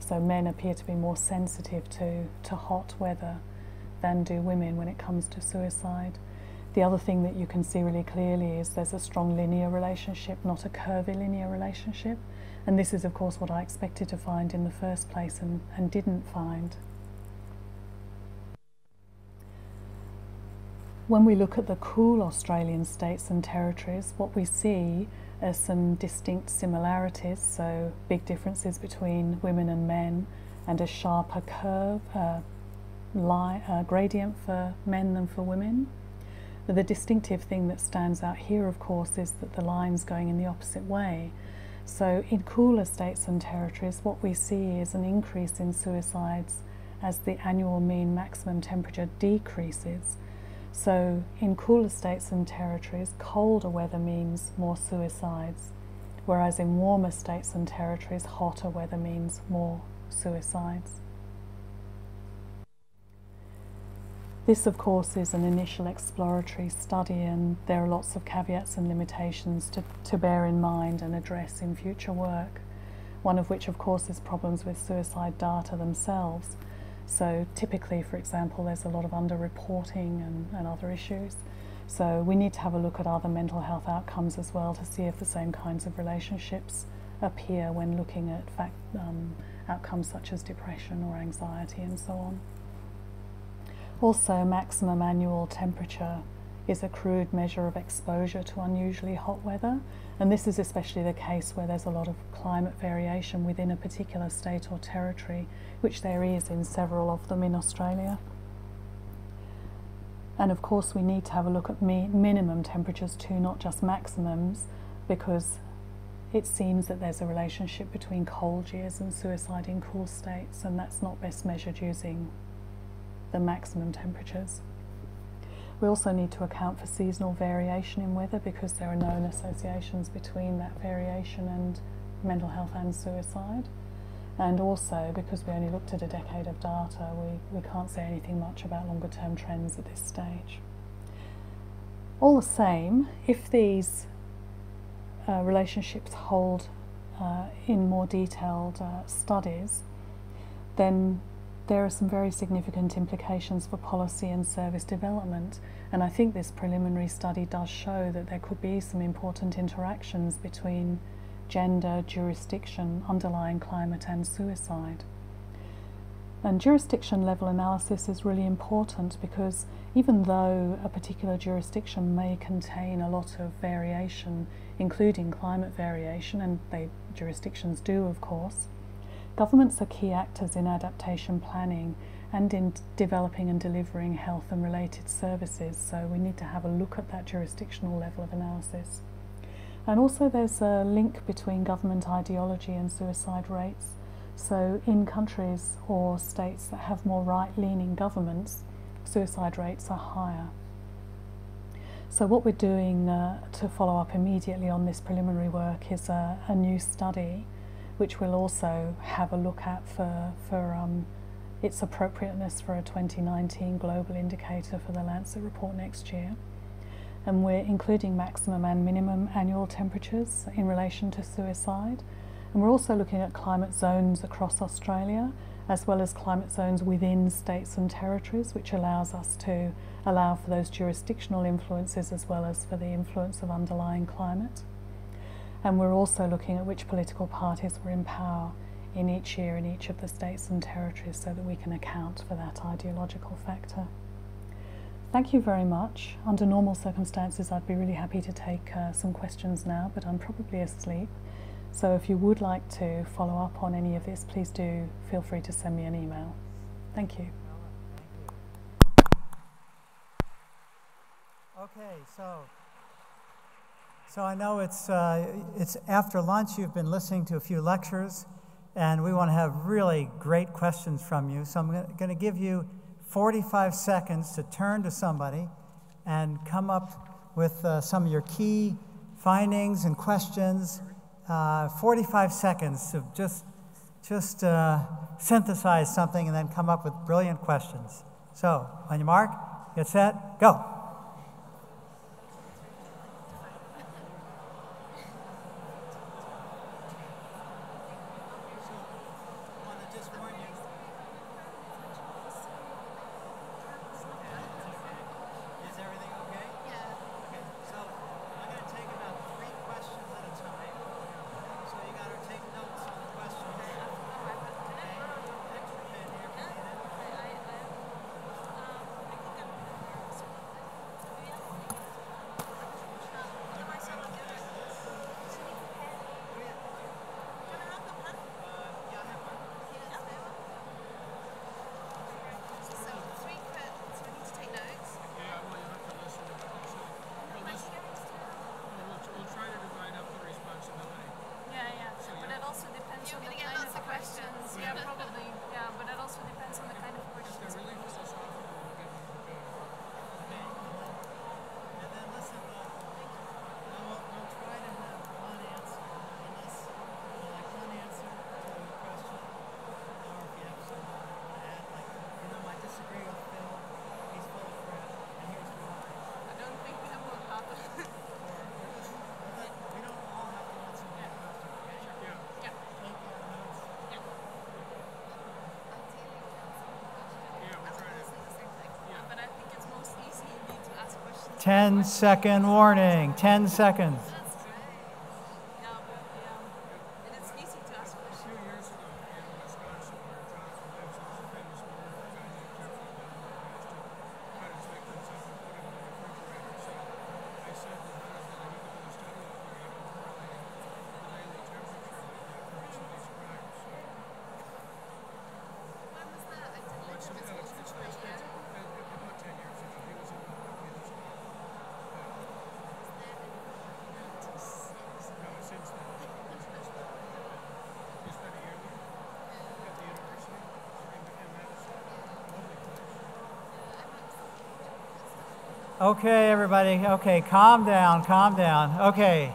So men appear to be more sensitive to hot weather than do women when it comes to suicide. The other thing that you can see really clearly is there's a strong linear relationship, not a curvilinear relationship. And this is, of course, what I expected to find in the first place and didn't find. When we look at the cool Australian states and territories, what we see are some distinct similarities, so big differences between women and men, and a sharper curve, gradient for men than for women. But the distinctive thing that stands out here, of course, is that the line's going in the opposite way. So in cooler states and territories, what we see is an increase in suicides as the annual mean maximum temperature decreases. So in cooler states and territories, colder weather means more suicides, whereas in warmer states and territories, hotter weather means more suicides. This, of course, is an initial exploratory study, and there are lots of caveats and limitations to bear in mind and address in future work, one of which, of course, is problems with suicide data themselves. So typically, for example, there's a lot of underreporting and other issues. So we need to have a look at other mental health outcomes as well to see if the same kinds of relationships appear when looking at outcomes such as depression or anxiety and so on. Also, maximum annual temperature is a crude measure of exposure to unusually hot weather, and this is especially the case where there's a lot of climate variation within a particular state or territory, which there is in several of them in Australia. And of course we need to have a look at minimum temperatures too, not just maximums, because it seems that there's a relationship between cold years and suicide in cool states, and that's not best measured using the maximum temperatures. We also need to account for seasonal variation in weather, because there are known associations between that variation and mental health and suicide. And also, because we only looked at a decade of data, we can't say anything much about longer term trends at this stage. All the same, if these relationships hold in more detailed studies, then there are some very significant implications for policy and service development. And I think this preliminary study does show that there could be some important interactions between gender, jurisdiction, underlying climate and suicide. And jurisdiction level analysis is really important, because even though a particular jurisdiction may contain a lot of variation, including climate variation, and jurisdictions do of course, governments are key actors in adaptation planning and in developing and delivering health and related services, so we need to have a look at that jurisdictional level of analysis. And also there's a link between government ideology and suicide rates. So in countries or states that have more right-leaning governments, suicide rates are higher. So what we're doing to follow up immediately on this preliminary work is a new study, which we'll also have a look at for its appropriateness for a 2019 global indicator for the Lancet report next year. And we're including maximum and minimum annual temperatures in relation to suicide. And we're also looking at climate zones across Australia, as well as climate zones within states and territories, which allows us to allow for those jurisdictional influences as well as for the influence of underlying climate. And we're also looking at which political parties were in power in each year in each of the states and territories, so that we can account for that ideological factor. Thank you very much. Under normal circumstances, I'd be really happy to take some questions now, but I'm probably asleep. So if you would like to follow up on any of this, please do feel free to send me an email. Thank you.
Okay, so I know it's after lunch. You've been listening to a few lectures, and we want to have really great questions from you. So I'm going to give you 45 seconds to turn to somebody and come up with some of your key findings and questions. 45 seconds to just synthesize something and then come up with brilliant questions. So, on your mark, get set, go. Ten-second warning, 10 seconds. Okay, everybody. Okay, calm down, calm down. Okay.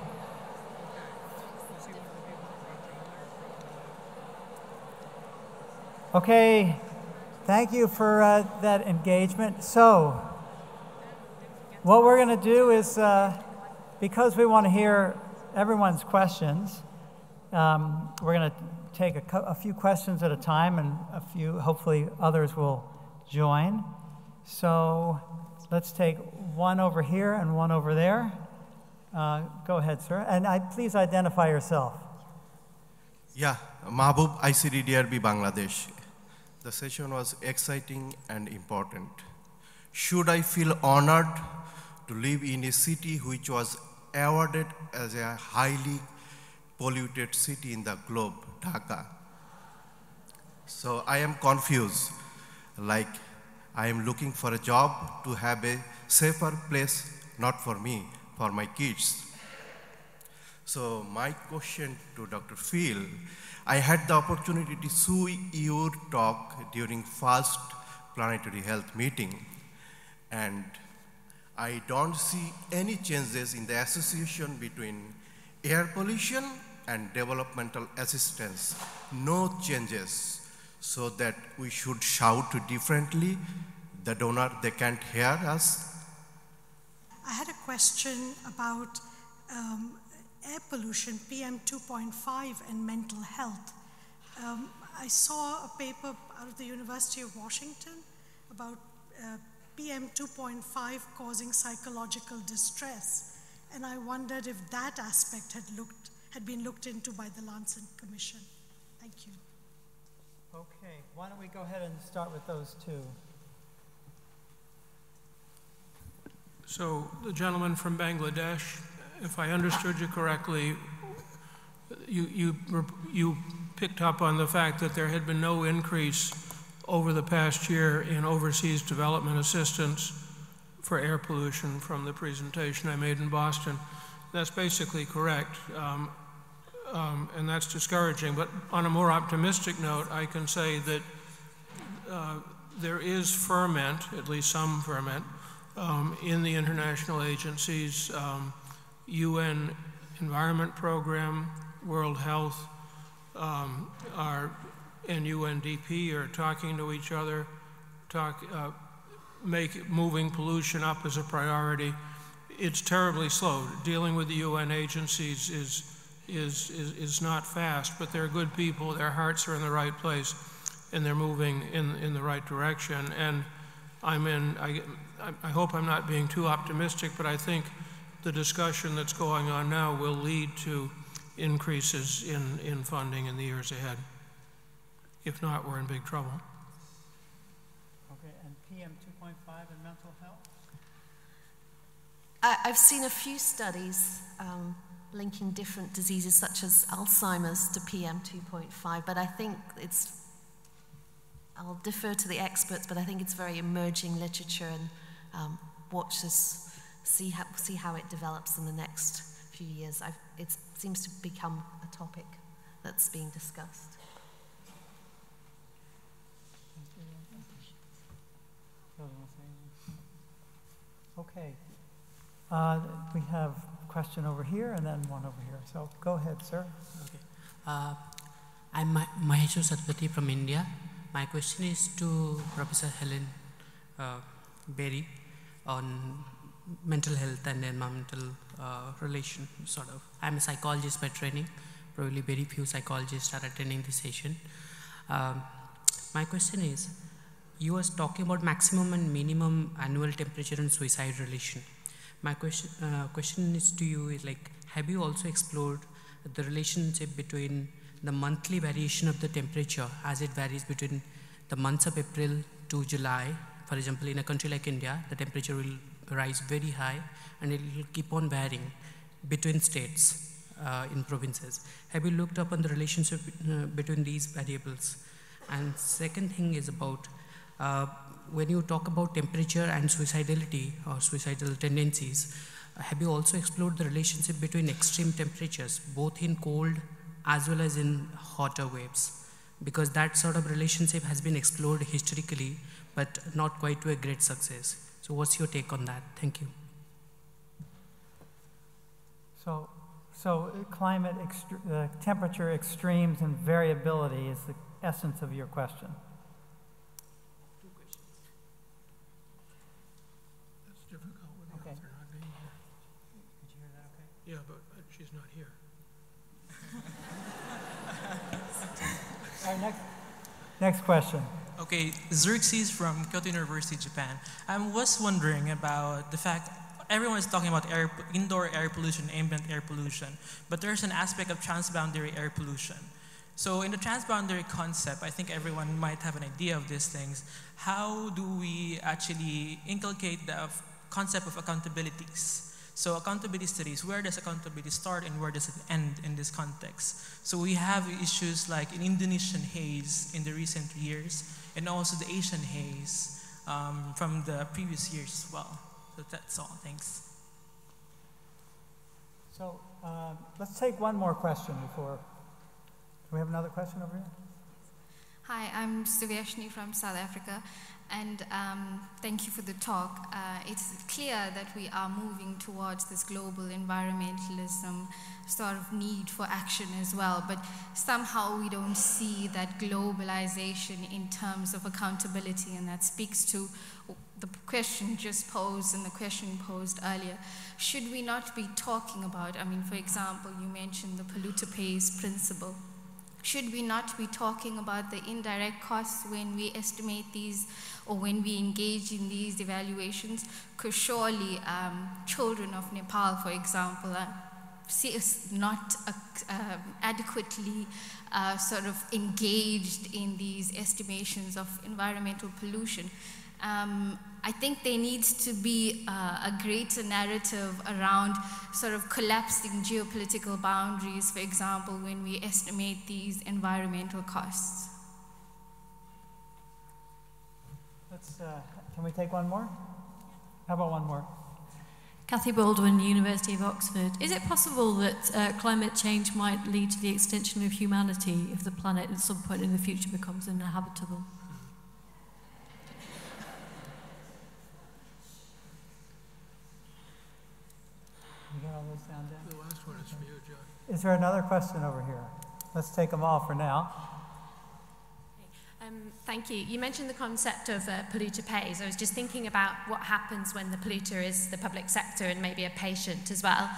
Okay, thank you for that engagement. So, what we're going to do is, because we want to hear everyone's questions, we're going to take a few questions at a time, and hopefully others will join. So, let's take one over here and one over there. Go ahead, sir. And please identify yourself.
Yeah, Mahbub, ICDDRB Bangladesh. The session was exciting and important. Should I feel honored to live in a city which was awarded as a highly polluted city in the globe, Dhaka? So I am confused, like I am looking for a job to have a safer place, not for me, for my kids. So my question to Dr. Phil, I had the opportunity to see your talk during first planetary health meeting, and I don't see any changes in the association between air pollution and developmental assistance. No changes, so that we should shout differently. The donor, they can't hear us.
I had a question about air pollution, PM 2.5, and mental health. I saw a paper out of the University of Washington about PM 2.5 causing psychological distress, and I wondered if that aspect had been looked into by the Lancet Commission. Thank you.
Okay, why don't we go ahead and start with those two.
So the gentleman from Bangladesh, if I understood you correctly, you picked up on the fact that there had been no increase over the past year in overseas development assistance for air pollution from the presentation I made in Boston. That's basically correct, and that's discouraging. But on a more optimistic note, I can say that there is ferment, at least some ferment, in the international agencies. UN Environment Program, World Health, and UNDP are talking to each other, moving pollution up as a priority. It's terribly slow. Dealing with the UN agencies is not fast, but they're good people. Their hearts are in the right place, and they're moving in the right direction. And I hope I'm not being too optimistic, but I think the discussion that's going on now will lead to increases in funding in the years ahead. If not, we're in big trouble.
Okay, and PM 2.5 and mental health?
I've seen a few studies linking different diseases such as Alzheimer's to PM 2.5, but I think I'll defer to the experts, but I think it's very emerging literature, and watch this, see how it develops in the next few years. It seems to become a topic that's being discussed.
Okay. We have a question over here and then one over here. So go ahead, sir.
Okay. I'm Maheshu Satpathy from India. My question is to Professor Helen Berry on mental health and environmental relation, sort of. I'm a psychologist by training. Probably very few psychologists are attending this session. My question is, you was talking about maximum and minimum annual temperature and suicide relation. My question is to you is like, have you also explored the relationship between the monthly variation of the temperature as it varies between the months of April to July? For example, in a country like India, the temperature will rise very high and it will keep on varying between states in provinces. Have you looked up on the relationship between these variables? And second thing is about when you talk about temperature and suicidality or suicidal tendencies, have you also explored the relationship between extreme temperatures, both in cold as well as in hotter waves? Because that sort of relationship has been explored historically, but not quite to a great success. So what's your take on that? Thank you.
So climate, temperature extremes and variability is the essence of your question.
Two questions. That's difficult with the author not being here.
Did you hear that okay?
Yeah, but she's not here.
All right, next question.
Okay, Xerxes from Kyoto University, Japan. I was wondering about the fact everyone is talking about indoor air pollution, ambient air pollution, but there's an aspect of transboundary air pollution. So in the transboundary concept, I think everyone might have an idea of these things. How do we actually inculcate the concept of accountabilities? So accountability studies, where does accountability start and where does it end in this context? So we have issues like in Indonesian haze in the recent years, and also the Asian haze from the previous years as well. So that's all, thanks.
So let's take one more question before. Do we have another question over here?
Hi, I'm Suvyashni from South Africa, and thank you for the talk. It's clear that we are moving towards this global environmentalism sort of need for action as well, but somehow we don't see that globalization in terms of accountability, and that speaks to the question just posed and the question posed earlier. Should we not be talking about, I mean, for example, you mentioned the polluter pays principle. Should we not be talking about the indirect costs when we estimate these or when we engage in these evaluations? Because surely children of Nepal, for example, are not adequately sort of engaged in these estimations of environmental pollution. I think there needs to be a greater narrative around sort of collapsing geopolitical boundaries, for example, when we estimate these environmental costs.
Can we take one more? How about one more?
Cathy Baldwin, University of Oxford. Is it possible that climate change might lead to the extinction of humanity if the planet at some point in the future becomes uninhabitable?
You got all those down there?
The last one is for you, John.
Is there another question over here? Let's take them all for now.
Thank you. You mentioned the concept of polluter pays. I was just thinking about what happens when the polluter is the public sector and maybe a patient as well.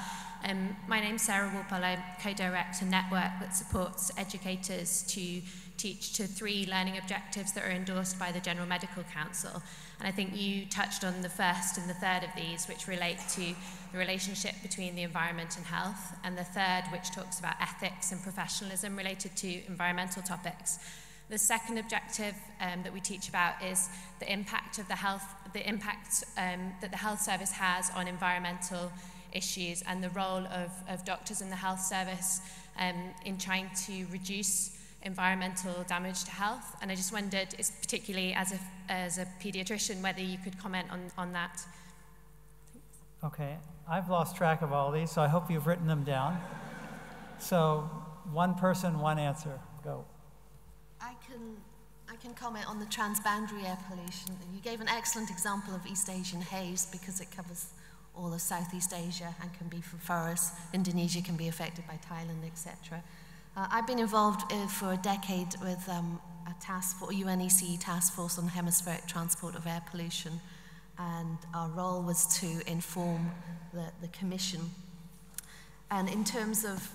My name's Sarah Walpole. I co-direct a network that supports educators to teach to 3 learning objectives that are endorsed by the General Medical Council. And I think you touched on the first and the third of these, which relate to the relationship between the environment and health, and the third, which talks about ethics and professionalism related to environmental topics. The second objective that we teach about is the impact of that the health service has on environmental issues, and the role of doctors in the health service in trying to reduce environmental damage to health. And I just wondered, particularly as a pediatrician, whether you could comment on that.
Okay, I've lost track of all these, so I hope you've written them down. So, one person, one answer. Go.
I can comment on the transboundary air pollution. You gave an excellent example of East Asian haze because it covers all of Southeast Asia and can be from forests. Indonesia can be affected by Thailand, etc. I've been involved for a decade with a UNECE task force on hemispheric transport of air pollution, and our role was to inform the Commission. And in terms of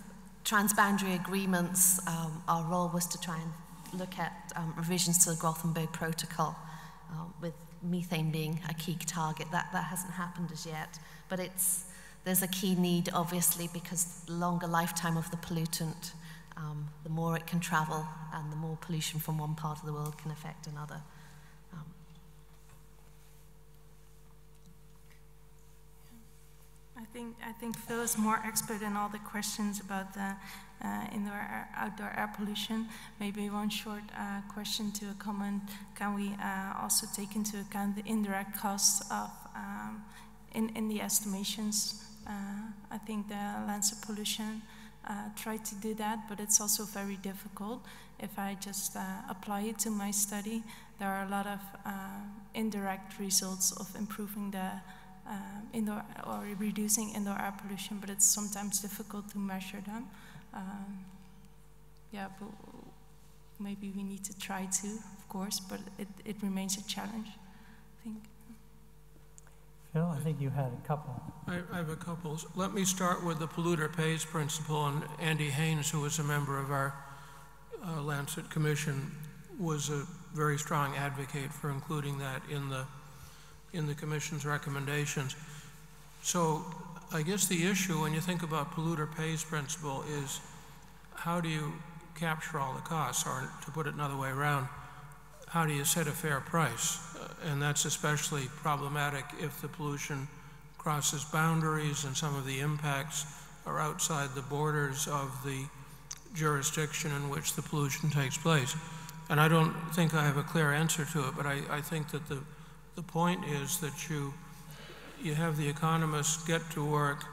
transboundary agreements, our role was to try and look at revisions to the Gothenburg Protocol, with methane being a key target. That hasn't happened as yet, but there's a key need, obviously, because the longer lifetime of the pollutant, the more it can travel, and the more pollution from one part of the world can affect another.
I think Phil is more expert in all the questions about the indoor-outdoor air pollution. Maybe one short question to a comment. Can we also take into account the indirect costs of in the estimations? I think the Lancet Pollution tried to do that, but it's also very difficult. If I just apply it to my study, there are a lot of indirect results of improving the indoor or reducing indoor air pollution, but it's sometimes difficult to measure them. Yeah, but maybe we need to try to, of course, but it remains a challenge, I think.
Phil, I think you had a couple.
I have a couple. Let me start with the polluter pays principle, and Andy Haynes, who was a member of our Lancet Commission, was a very strong advocate for including that in the Commission's recommendations. So I guess the issue when you think about polluter pays principle is how do you capture all the costs, or to put it another way around, how do you set a fair price? And that's especially problematic if the pollution crosses boundaries and some of the impacts are outside the borders of the jurisdiction in which the pollution takes place. And I don't think I have a clear answer to it, but I think that the point is that you have the economists get to work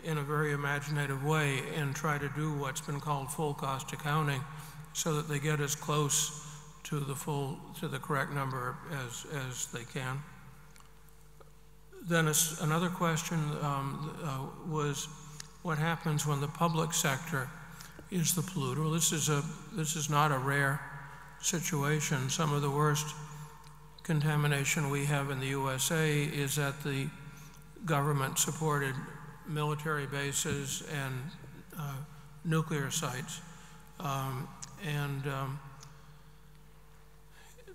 in a very imaginative way and try to do what's been called full cost accounting so that they get as close to the correct number as they can. Then another question was what happens when the public sector is the polluter? Well, this is not a rare situation. Some of the worst contamination we have in the USA is at the government-supported military bases and nuclear sites.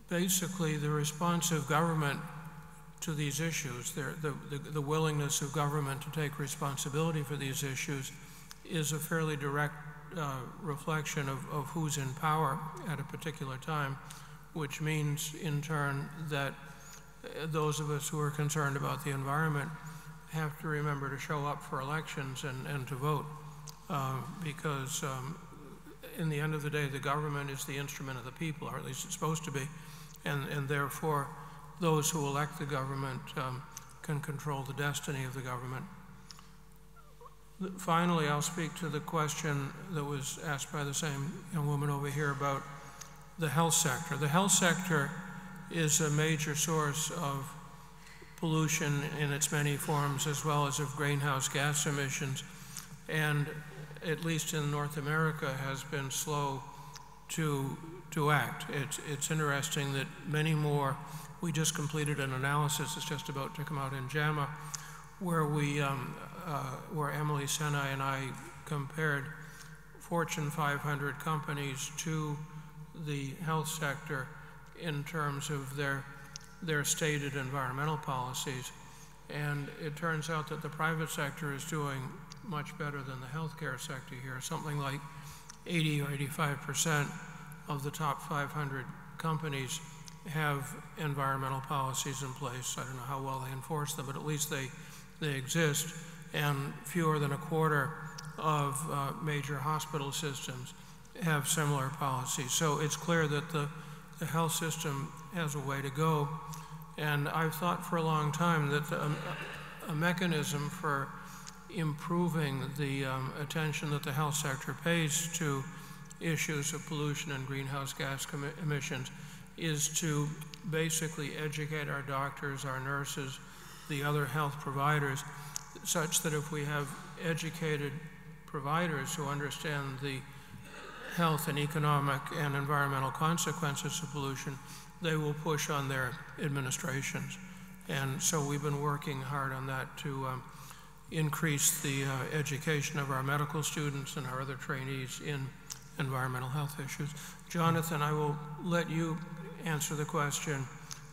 Basically, the response of government to these issues, the willingness of government to take responsibility for these issues is a fairly direct reflection of who's in power at a particular time, which means, in turn, that those of us who are concerned about the environment have to remember to show up for elections and to vote, because in the end of the day, the government is the instrument of the people, or at least it's supposed to be, and therefore those who elect the government can control the destiny of the government. Finally, I'll speak to the question that was asked by the same young woman over here about the health sector. The health sector is a major source of pollution in its many forms, as well as of greenhouse gas emissions, and at least in North America has been slow to act. It's interesting that many more, we just completed an analysis, it's just about to come out in JAMA, where where Emily Senai and I compared Fortune 500 companies to the health sector in terms of their stated environmental policies. And it turns out that the private sector is doing much better than the healthcare sector here. Something like 80 or 85% of the top 500 companies have environmental policies in place. I don't know how well they enforce them, but at least they exist. And fewer than a quarter of major hospital systems have similar policies. So it's clear that the health system has a way to go. And I've thought for a long time that a mechanism for improving the attention that the health sector pays to issues of pollution and greenhouse gas emissions is to basically educate our doctors, our nurses, the other health providers, such that if we have educated providers who understand the health and economic and environmental consequences of pollution, they will push on their administrations. And so we've been working hard on that to increase the education of our medical students and our other trainees in environmental health issues. Jonathan, I will let you answer the question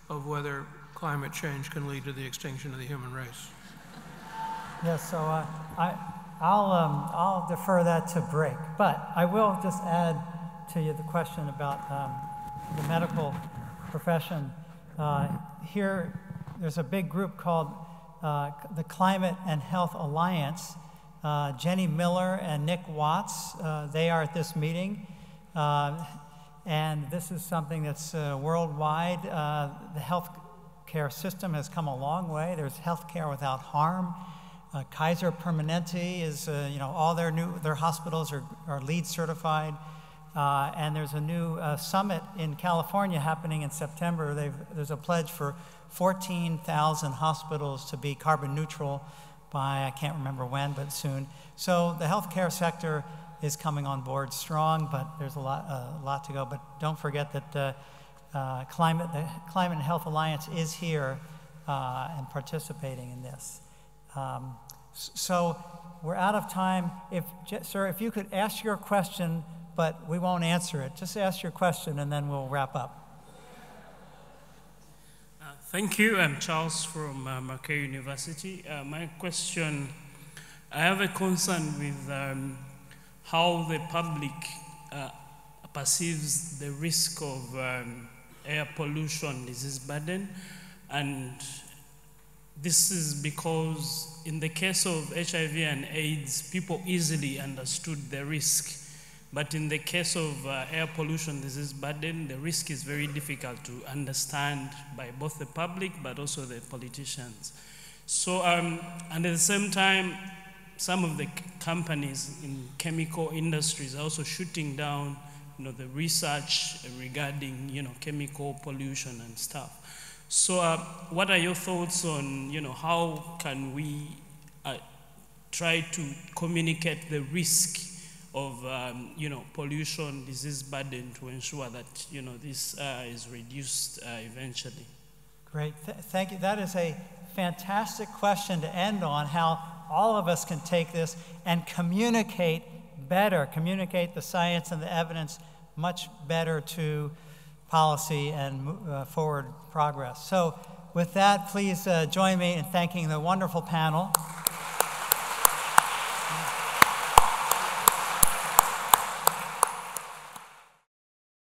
of whether climate change can lead to the extinction of the human race.
Yes, so I'll defer that to break, but I will just add to you the question about the medical profession. Here, there's a big group called the Climate and Health Alliance. Jenny Miller and Nick Watts, they are at this meeting. And this is something that's worldwide. The healthcare system has come a long way. There's healthcare without harm. Kaiser Permanente is, all their hospitals are LEED certified. And there's a new summit in California happening in September. There's a pledge for 14,000 hospitals to be carbon neutral by, I can't remember when, but soon. So the healthcare sector is coming on board strong, but there's a lot to go. But don't forget that the Climate and Health Alliance is here and participating in this. So we're out of time. Sir, if you could ask your question, but we won't answer it. Just ask your question and then we'll wrap up.
Thank you. I'm Charles from Marquette University. My question, I have a concern with how the public perceives the risk of air pollution, disease burden, and this is because in the case of HIV and AIDS, people easily understood the risk. But in the case of air pollution disease burden, the risk is very difficult to understand by both the public but also the politicians. So, and at the same time, some of the companies in chemical industries are also shooting down, the research regarding, chemical pollution and stuff. So, what are your thoughts on, how can we try to communicate the risk of pollution, disease burden to ensure that this is reduced eventually?
Great, thank you. That is a fantastic question to end on, how all of us can take this and communicate better, communicate the science and the evidence much better to policy and forward progress. So with that, please join me in thanking the wonderful panel.